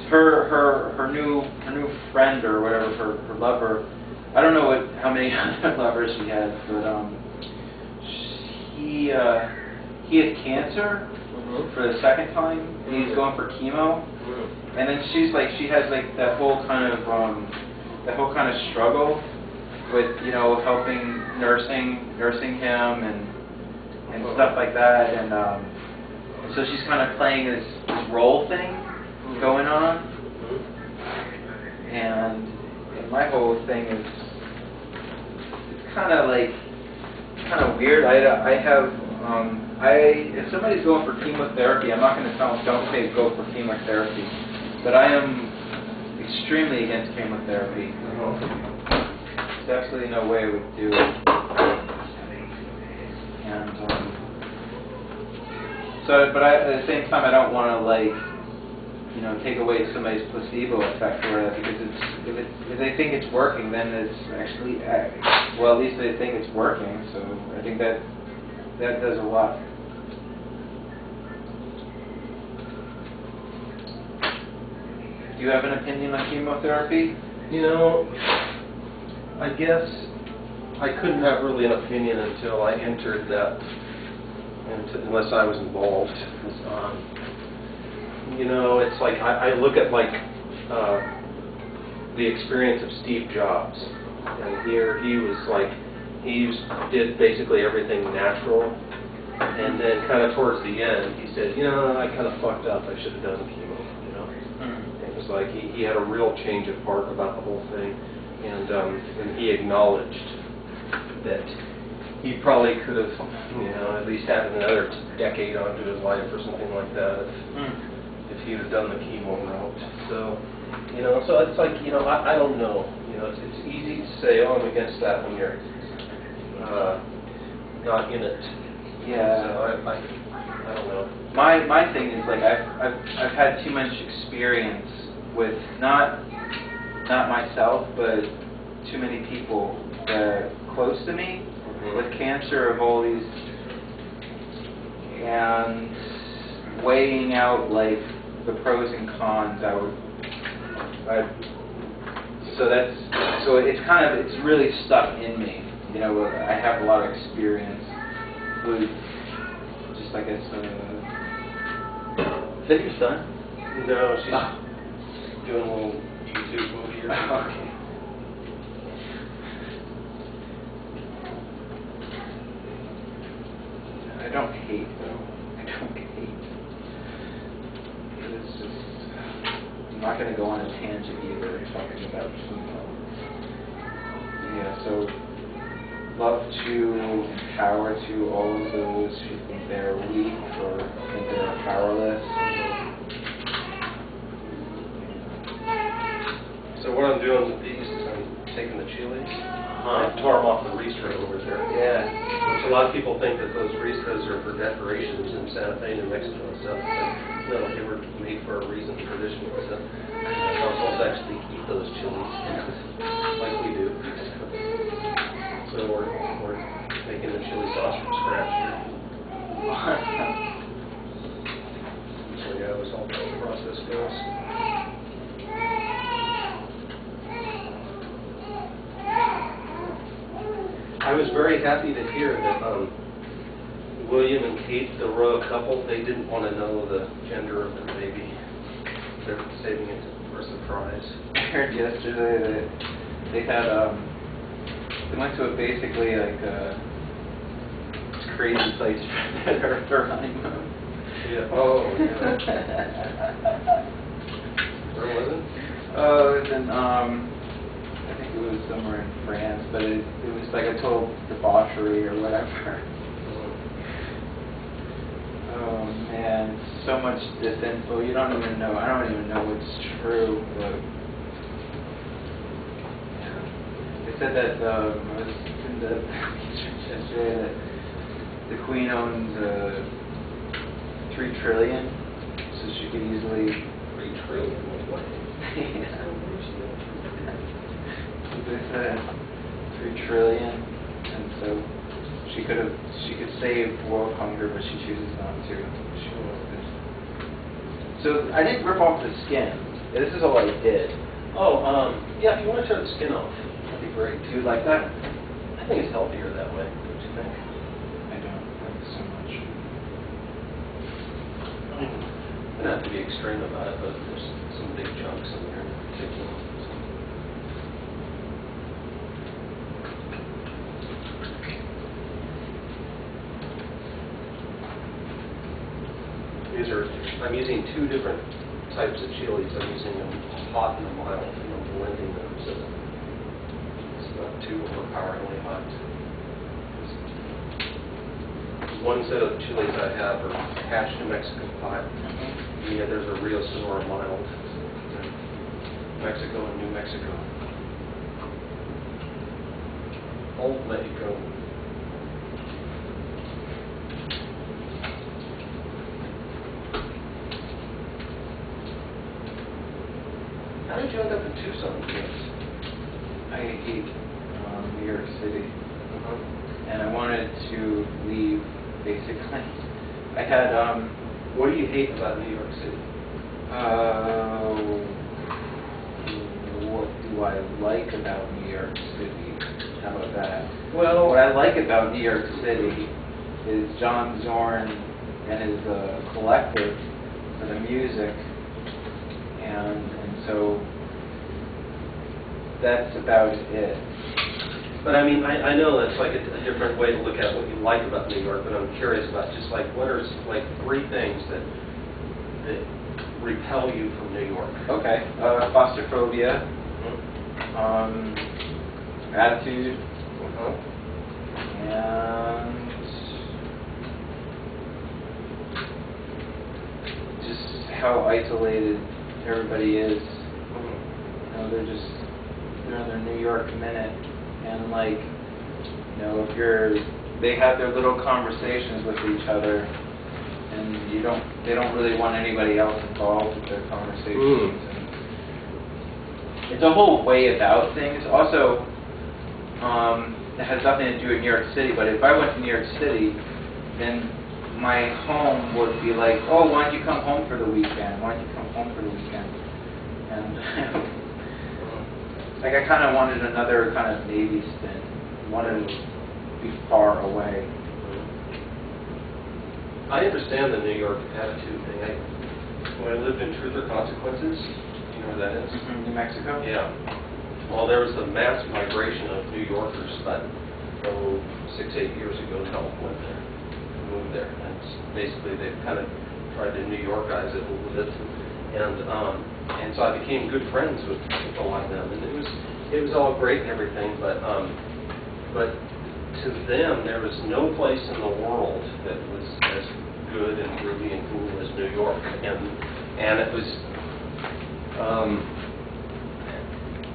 Her new friend or whatever, her lover. I don't know how many lovers she has, but he had cancer for the second time. He's going for chemo, and then she has like that whole kind of struggle with, you know, helping nursing him and stuff like that, and so she's kind of playing this role thing going on, and my whole thing is it's kind of weird. I have if somebody's going for chemotherapy, I'm not going to tell them don't go for chemotherapy. But I am extremely against chemotherapy. There's absolutely no way I would do it. And but at the same time, I don't want to take away somebody's placebo effect or whatever, because if they think it's working, then it's actually well, at least they think it's working. So I think that does a lot. Do you have an opinion on chemotherapy? I guess I couldn't have really an opinion until I entered that, unless I was involved. It's like I look at the experience of Steve Jobs, and here he did basically everything natural, and then kind of towards the end he said, I kind of fucked up. I should have done chemo. It was like he had a real change of heart about the whole thing, and he acknowledged that he probably could have, at least had another decade onto his life or something like that if he had done the chemo route. So, so it's like, I don't know. It's easy to say, oh, I'm against that when you're not in it. Yeah. So I don't know. My thing is I've had too much experience with not myself, but too many people close to me with cancer of all these, and weighing out the pros and cons. So it's really stuck in me. I have a lot of experience with just is that your son? No, she's doing a little YouTube movie or something. Okay. I don't hate though. I don't hate. It's just, I'm not going to go on a tangent either talking about chemo. Yeah, so love to empower to all of those who think they're weak or think they're powerless. So what I'm doing with these is I'm taking the chilies. I tore them off the ristra over there. Yeah. Which a lot of people think that those ristras are for decorations in Santa Fe, New Mexico and stuff. But no, they were made for a reason, traditional stuff. You're supposed to actually eat those chilies like we do. So we're making the chili sauce from scratch here. So yeah, that was all how the process goes. I was very happy to hear that William and Kate, the royal couple, they didn't want to know the gender of their baby. They're saving it for a surprise. I heard yesterday that they had they went to basically this crazy place for their honeymoon. Yeah. Oh, yeah. Where was it? Oh, it was in I think it was somewhere in France, but it was like a total debauchery or whatever. Oh man, so much disinfo. You don't even know. I don't even know what's true. But they said that I was in the yesterday that the Queen owns 3 trillion, so she could easily 3 trillion. What? yeah. They said 3 trillion, and so she could save world hunger, but she chooses not to. So I didn't rip off the skin. This is all I did. Oh, yeah, if you want to tear the skin off, that'd be great. Do you like that? I think it's healthier that way, don't you think? I don't like so much. I mean, you don't have to be extreme about it, but there's some big chunks in there in particular. I'm using 2 different types of chilies. I'm using them hot and mild, and I'm blending them so that it's not too overpoweringly hot. one set of chilies I have are hatch New Mexico pie. And yet there's a Rio Sonora mild. Mexico and New Mexico. Old Mexico. How did you end up in Tucson, James? I hate New York City, Uh-huh. and I wanted to leave. Basically, I had What do you hate about New York City? what do I like about New York City? How about that? Well, What I like about New York City is John Zorn and his collective for the music, and so that's about it. but I mean, I know that's like a different way to look at what you like about New York, but I'm curious about just like what are like 3 things that repel you from New York? Okay, claustrophobia, attitude, Uh-huh. and just how isolated everybody is. You know, they're in their New York minute, and like, you know, they have their little conversations with each other, and they don't really want anybody else involved with their conversations. And it's a whole way about things. Also, it has nothing to do with New York City, but if I went to New York City, then my home would be like, oh, why don't you come home for the weekend? Why don't you come home for the weekend? And like, I kind of wanted another kind of Navy stint. I wanted to be far away. I understand the New York attitude thing. When I lived in Truth or Consequences, you know where that is? New Mexico? Yeah. Well, there was a mass migration of New Yorkers about 6-8 years ago. Help went there, moved there, and basically they kind of tried to New Yorkize it a little bit, and so I became good friends with a lot of them, and it was all great and everything, but to them there was no place in the world that was as good and groovy and cool as New York, and it was.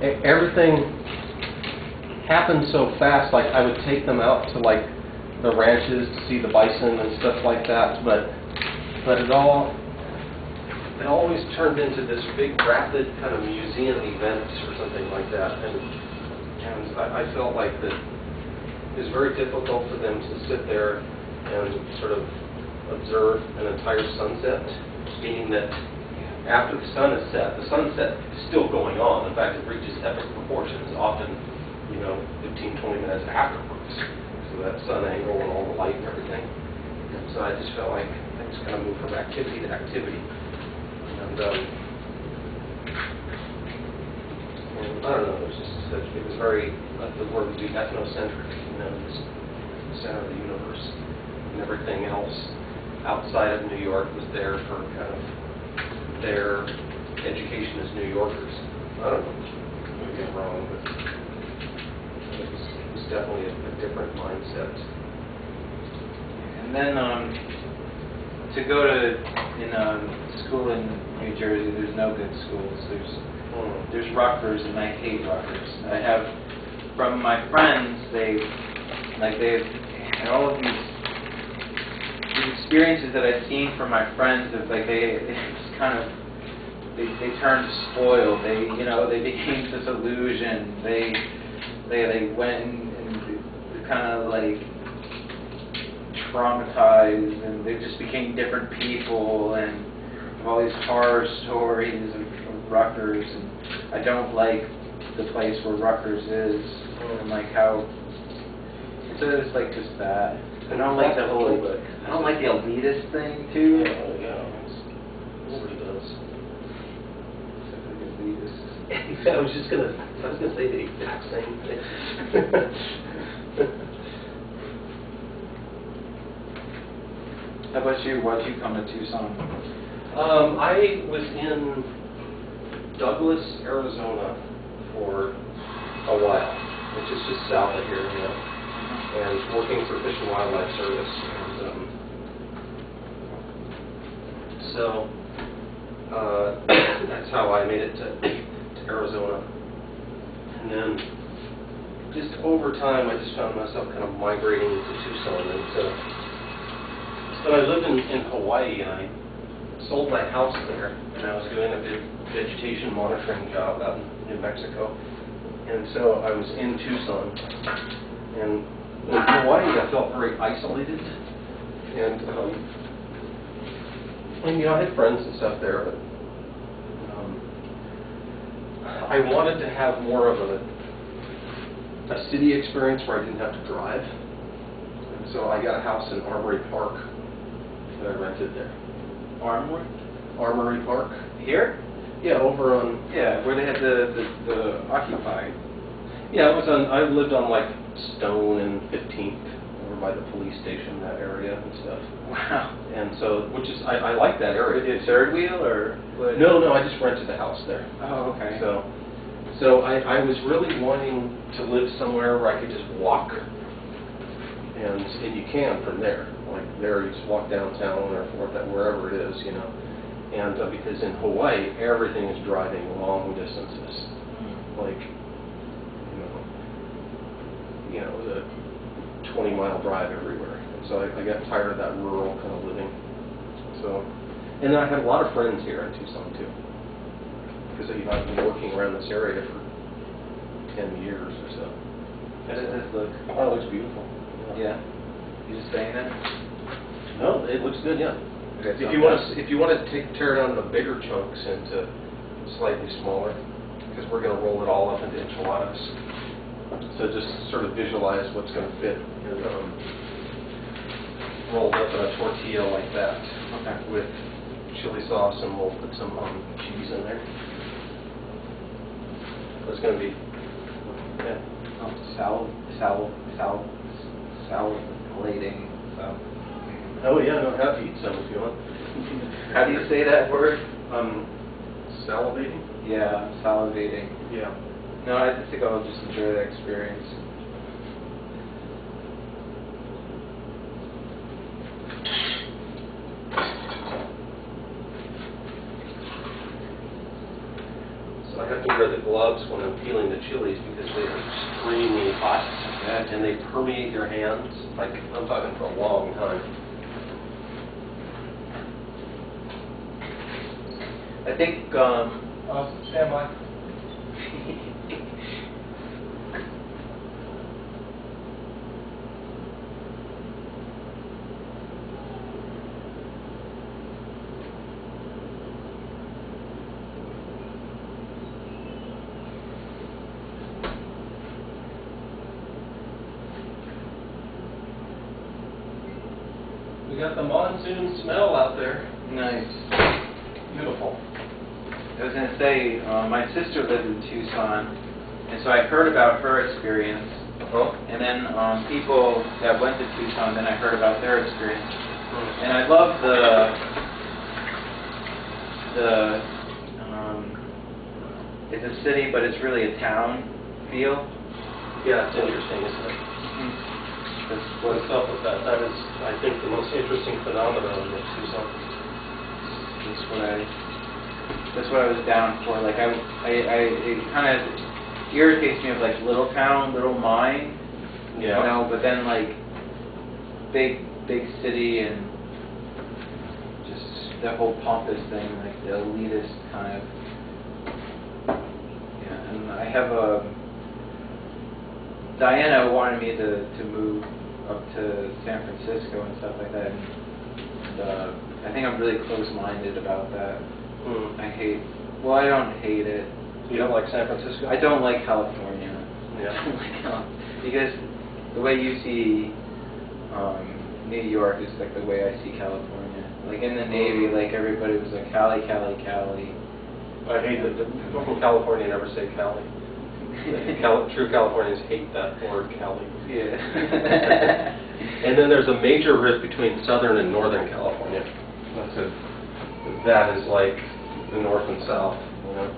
Everything happened so fast. Like I would take them out to like the ranches to see the bison and stuff like that, but it always turned into this big rapid kind of museum event or something like that, and I felt like that it was very difficult for them to sit there and sort of observe an entire sunset, meaning that after the sun is set, the sunset is still going on. In fact, it reaches epic proportions, often, 15, 20 minutes afterwards. So that sun angle and all the light and everything. And so I just felt like I just kind of moved from activity to activity. And I don't know, it was just such, it was very, the word would be ethnocentric, this center of the universe. And everything else outside of New York was there for kind of their education as New Yorkers. I don't know, maybe I'm wrong, but it was definitely a different mindset. And then to go to school in New Jersey, there's no good schools. There's Rutgers, and I hate Rutgers. I have, from my friends, they've had all of these experiences that I've seen from my friends of like they just kind of they turned spoiled. They became disillusioned. They went and kind of like traumatized, and they just became different people, and all these horror stories of Rutgers. And I don't like the place where Rutgers is, and like how it's like just bad. I don't like the whole. I don't like the elitist thing too. Yeah, nobody does. Elitist. I was gonna say the exact same thing. How about you? Why'd you come to Tucson? I was in Douglas, Arizona for a while, which is just south of here, and working for Fish and Wildlife Service. And, so that's how I made it to Arizona. And then just over time, I just found myself kind of migrating to Tucson. And so I lived in Hawaii, and I sold my house there, and I was doing a vegetation monitoring job out in New Mexico. And so I was in Tucson. And in Hawaii, I felt very isolated. And you know, I had friends and stuff there, but I wanted to have more of a city experience where I didn't have to drive. And so I got a house in Armory Park that I rented there. Armory Park. Here? Yeah, over on... Yeah, where they had the Occupy. Yeah, it was on... I lived on, like, Stone and 15th, over by the police station, that area and stuff. Wow. And so, which is... I like that area. Was it third wheel, or what? No, I just rented the house there. Oh, okay. So I was really wanting to live somewhere where I could just walk, and you can from there. Like there, you just walk downtown or wherever it is, you know. And because in Hawaii, everything is driving long distances, like you know, the 20-mile drive everywhere. And so I got tired of that rural kind of living. So, and I had a lot of friends here in Tucson too. Because I've been working around this area for 10 years or so. How does this look? Oh, it looks beautiful. Yeah. You just saying that? No, it looks good, yeah. Okay, so If you want to tear it down into bigger chunks into slightly smaller, because we're going to roll it all up into enchiladas. So just sort of visualize what's going to fit in rolled up in a tortilla like that. Okay. With chili sauce, and we'll put some cheese in there. It's going to be, yeah. Salivating. So. Oh yeah, I know how to eat some if you want. How do you say that word? Salivating? Yeah, salivating. Yeah. No, I just think I'll just enjoy the experience. So I have to wear the gloves when I'm peeling the chilies because they're extremely hot and they permeate your hands. Like I'm talking for a long time. I think, stand by. We got the monsoon smell out there. Nice. Beautiful. I was going to say, my sister lived in Tucson, and so I heard about her experience. And then people that went to Tucson, then I heard about their experience. And I love it's a city, but it's really a town feel. Yeah, it's interesting, isn't it? What's up with that? That is, I think, the most interesting phenomenon of Tucson. That's what I was down for. Like it kind of irritates me of like little town, little mine, Yeah. you know. But then like big city and just the whole pompous thing, like the elitist kind of. Yeah, and I have Diana wanted me to move up to San Francisco and stuff like that. And I think I'm really close-minded about that. I don't hate it. You don't like San Francisco? I don't like California. Yeah. I don't like because the way you see New York is like the way I see California. Like in the Navy, like everybody was like Cali. I hate that people from California never say Cali. True Californians hate that word, Cali. Yeah. And then there's a major rift between Southern and Northern California. That is like the North and South, you know.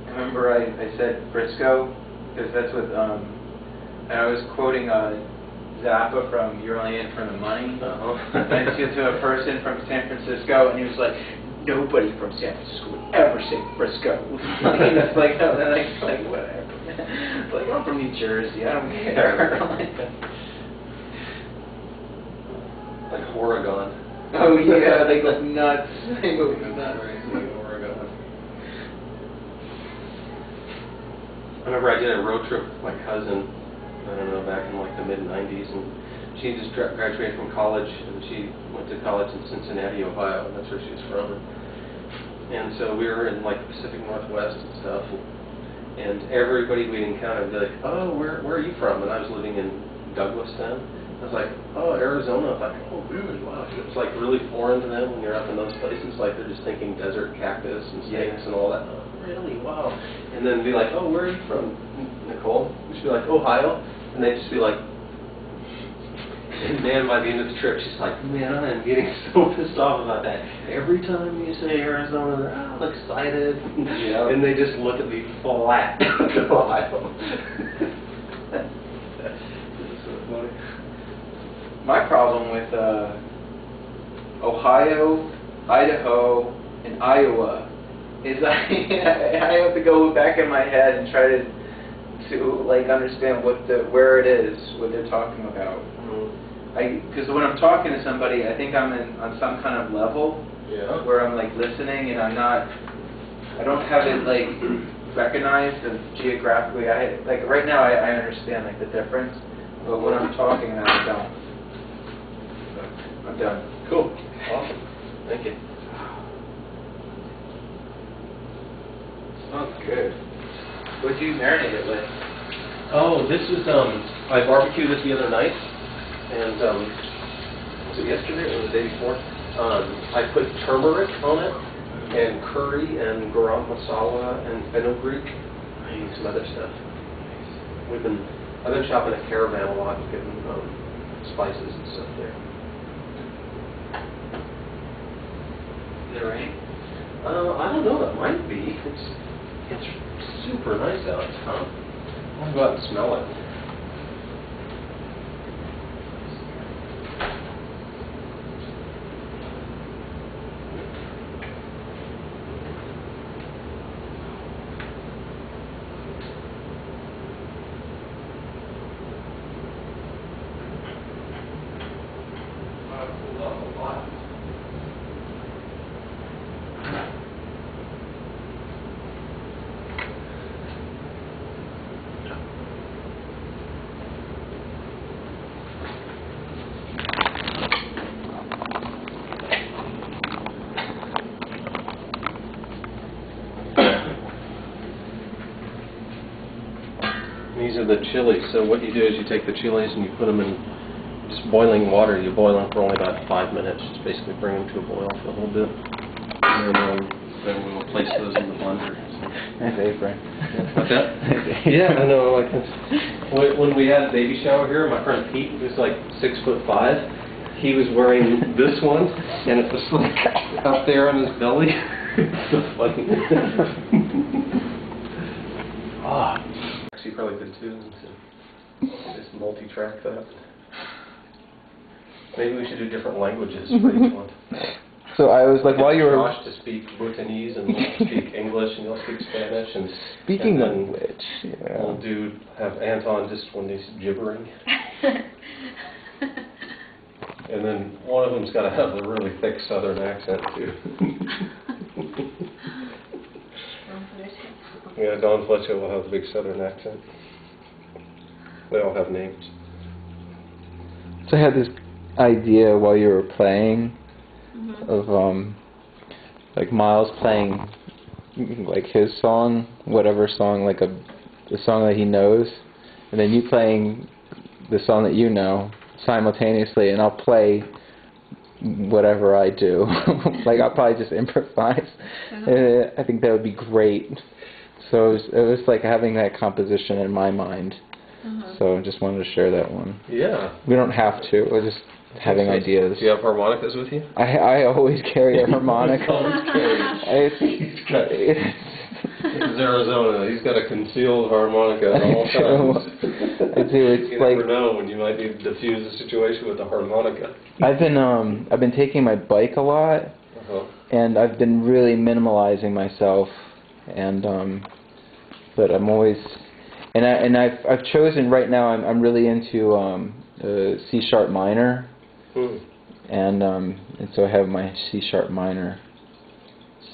I remember I said Frisco because that's what and I was quoting Zappa from You're Only In For The Money. And I said to a person from San Francisco, and he was like, nobody from San Francisco would ever say Frisco. And it's like, oh, then like whatever. It's like, I'm from New Jersey, I don't care. Like Oregon. Oh yeah, they go nuts. They go nuts. Oregon. I remember I did a road trip with my cousin, I don't know, back in like the mid-90s, and she just graduated from college, and she went to college in Cincinnati, Ohio, and that's where she was from. And so we were in like the Pacific Northwest and stuff, and everybody we'd encountered would be like, oh, where are you from? And I was living in Douglas then. I was like, oh, Arizona. I'm like, oh, really? Wow. It's like really foreign to them when you're up in those places. Like they're just thinking desert cactus and snakes and all that. Oh, really? Wow. And then be like, oh, where are you from, Nicole? She'd be like, Ohio. And they'd just be like, and man, by the end of the trip, she's like, man, I am getting so pissed off about that. Every time you say Arizona, they're all excited. Yep. And they just look at me flat. Ohio. It's so funny. My problem with Ohio, Idaho, and Iowa is I have to go back in my head and try to like understand where it is, what they're talking about. Because when I'm talking to somebody, I think I'm on some kind of level where I'm like listening, and I don't have it like recognized and geographically. Like right now, I understand like the difference, but when I'm talking, I don't. I'm done. Cool. Awesome. Thank you. Smells good. What'd you marinate it with? Oh, this is, I barbecued this the other night, and, was it yesterday or the day before? I put turmeric on it, and curry, and garam masala, and fenugreek, and some other stuff. I've been shopping at Caravan a lot, getting, spices and stuff there. Is it rain? I don't know, it might be. It's super nice out, huh? I'll go out and smell it. These are the chilies. So what you do is you take the chilies and you put them in just boiling water. You boil them for only about 5 minutes. Just basically bring them to a boil for a little bit. And then we'll place those in the blender. Nice apron. What's that? Yeah, I know. Like this. When we had a baby shower here, my friend Pete, who's like 6'5", he was wearing this one, and it was like up there on his belly. It's so funny. Ah. You probably could too. Just multi-track that. Maybe we should do different languages for each one. So I was like, while you were Josh to speak Bhutanese, and we'll speak English, and you'll speak Spanish, and speaking and of which, yeah. We'll have Anton just when he's gibbering, and then one of them's got to have a really thick Southern accent too. Yeah, Don Fletcher will have a big Southern accent. They all have names. So I had this idea while you were playing of like Miles playing like his song, whatever song, like the song that he knows, and then you playing the song that you know simultaneously, and I'll play whatever I do. Like I'll probably just improvise. I think that would be great. So it was like having that composition in my mind. So I just wanted to share that one. Yeah. We don't have to. We're just having ideas. Do you have harmonicas with you? I always carry a harmonica. Always carry. This is Arizona. He's got a concealed harmonica at all times. I do. It's you like never know when you might need to diffuse a situation with a harmonica. I've been taking my bike a lot, and I've been really minimalizing myself, and but I'm always I've chosen right now. I'm really into C sharp minor, and so I have my C sharp minor.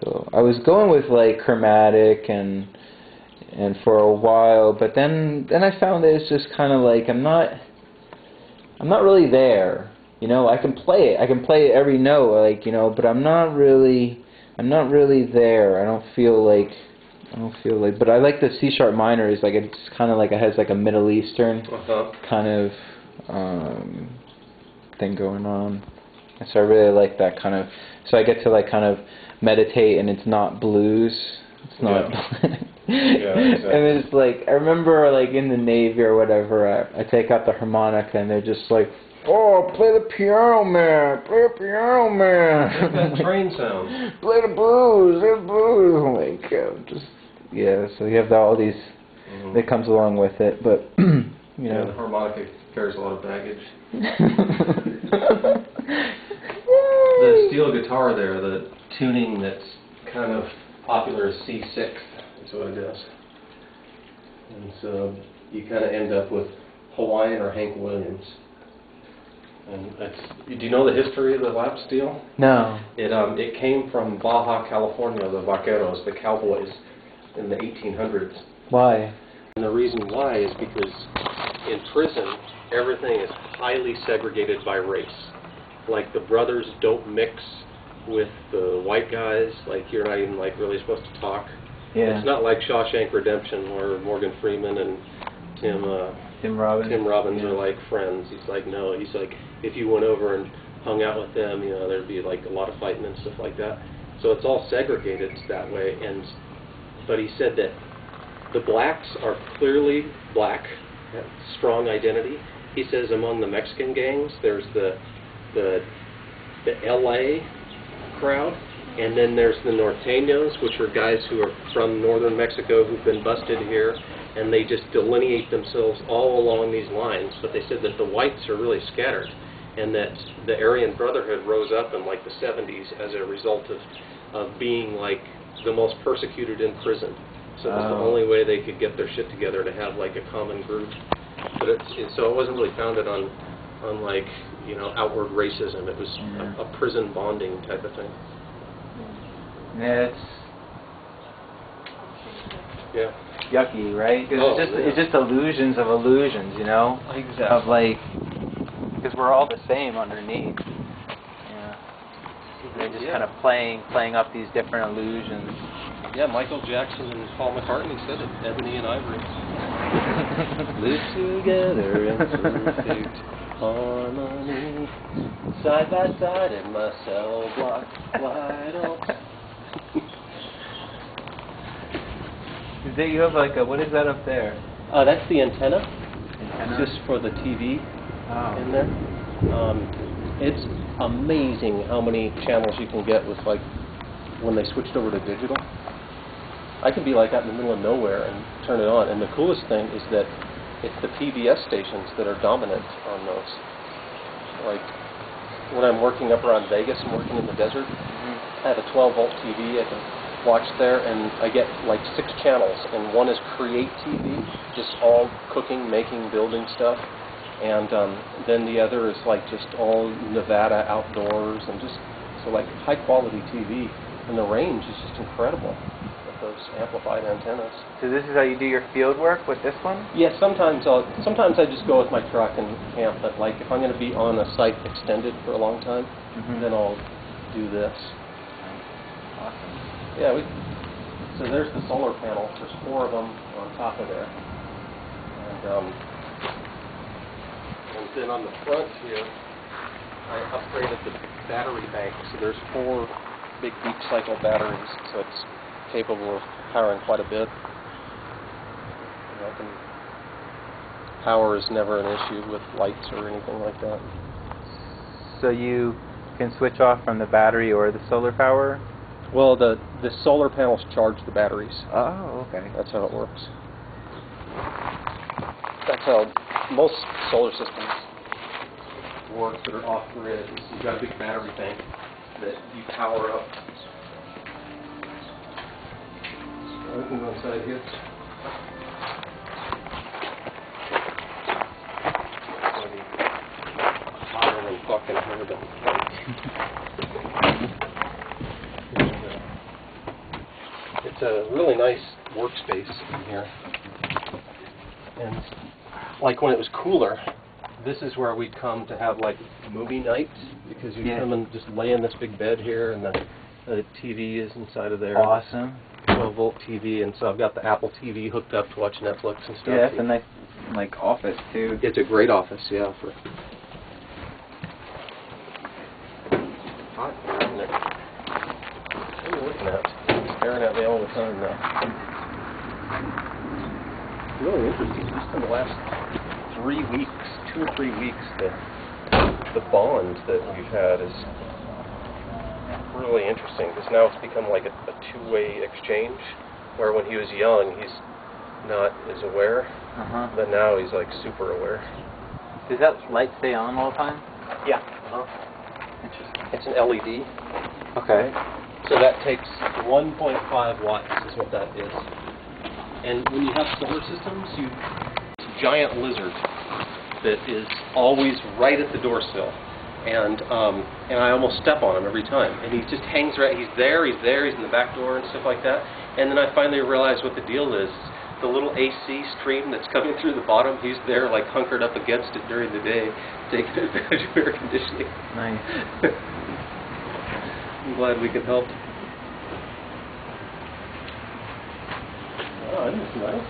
So I was going with like chromatic and for a while, but then I found that it's just kind of like I'm not really there. You know, I can play it every note, like, you know, but I'm not really there. I don't feel like, but I like the C sharp minor. Is like it's kind of like it has like a Middle Eastern kind of thing going on. And so I really like that kind of. So I get to like kind of meditate, and it's not blues. It's not. Yeah, exactly. And it's like I remember like in the Navy or whatever, I take out the harmonica, and they're just like, "Oh, play the piano, man! Play the piano, man!" That train sound. Play the blues, play the blues. I'm like, just yeah. So you have all these that comes along with it, but you know, the harmonica carries a lot of baggage. The steel guitar there, the tuning that's kind of popular is C6. That's what it does. And so you kind of end up with Hawaiian or Hank Williams. And do you know the history of the lap steel? No. It came from Baja California, the vaqueros, the cowboys, in the 1800s. Why? And the reason why is because in prison, everything is highly segregated by race. Like the brothers don't mix with the white guys. Like you're not even like really supposed to talk. Yeah. It's not like Shawshank Redemption where Morgan Freeman and Tim Robbins are like friends. He's like, no. He's like, if you went over and hung out with them, you know, there'd be like a lot of fighting and stuff like that. So it's all segregated that way. But he said that the blacks are clearly black, have strong identity. He says among the Mexican gangs, there's the LA crowd, and then there's the norteños, which are guys who are from northern Mexico who've been busted here, and they just delineate themselves all along these lines. But they said that the whites are really scattered, and that the Aryan Brotherhood rose up in like the 70s as a result of being like the most persecuted in prison. So it was the only way they could get their shit together to have like a common group. But so it wasn't really founded on like, you know, outward racism. It was a prison bonding type of thing. Yeah, it's yucky, right? 'Cause it's just illusions of illusions, you know? Exactly. Of like, because we're all the same underneath. Yeah. They're just kind of playing up these different illusions. Yeah, Michael Jackson and Paul McCartney said it, ebony and ivory. Live together in perfect harmony, side by side in my cell block, wide open. You have like a, what is that up there? That's the antenna. Antenna? Just for the TV in Oh. there. It's amazing how many channels you can get with like when they switched over to digital. I can be like out in the middle of nowhere and turn it on. And the coolest thing is that it's the PBS stations that are dominant on those. Like when I'm working up around Vegas and working in the desert, I have a 12-volt TV I can watch there, and I get like 6 channels, and one is Create TV, just all cooking, making, building stuff, and then the other is like just all Nevada outdoors, and just so like high-quality TV, and the range is just incredible with those amplified antennas. So this is how you do your field work with this one? Yeah, sometimes I just go with my truck and camp, but like if I'm going to be on a site extended for a long time, then I'll do this. Awesome. Yeah, so there's the solar panel. There's 4 of them on top of there. And then on the front here, I upgraded the battery bank. So there's 4 big deep cycle batteries, so it's capable of powering quite a bit. Power is never an issue with lights or anything like that. So you can switch off from the battery or the solar power? Well, the solar panels charge the batteries. Oh, okay. That's how it works. That's how most solar systems work that are off-grid. You've got a big battery bank that you power up. We can go inside here. Hotter than fucking heaven. It's a really nice workspace in here. And like when it was cooler, this is where we'd come to have like movie nights, because you'd come and just lay in this big bed here, and the TV is inside of there. Awesome. 12-volt TV, and so I've got the Apple TV hooked up to watch Netflix and stuff. Yeah, that's a nice like office too. It's a great office, yeah. For hot, isn't it? What are you looking at? Staring at me all the time now. Really interesting. Just in the last 3 weeks, 2 or 3 weeks, the bond that we've had is really interesting, because now it's become like a two-way exchange, where when he was young, he's not as aware, but now he's like super aware. Does that light stay on all the time? Yeah. Interesting. It's an LED. Okay. So that takes 1.5 watts is what that is. And when you have solar systems, it's a giant lizard that is always right at the door sill. And I almost step on him every time. And he just hangs right, he's there, he's in the back door and stuff like that. And then I finally realized what the deal is. The little AC stream that's coming through the bottom, he's there like hunkered up against it during the day, taking advantage of air conditioning. Nice. I'm glad we could help. Oh, I think it's nice.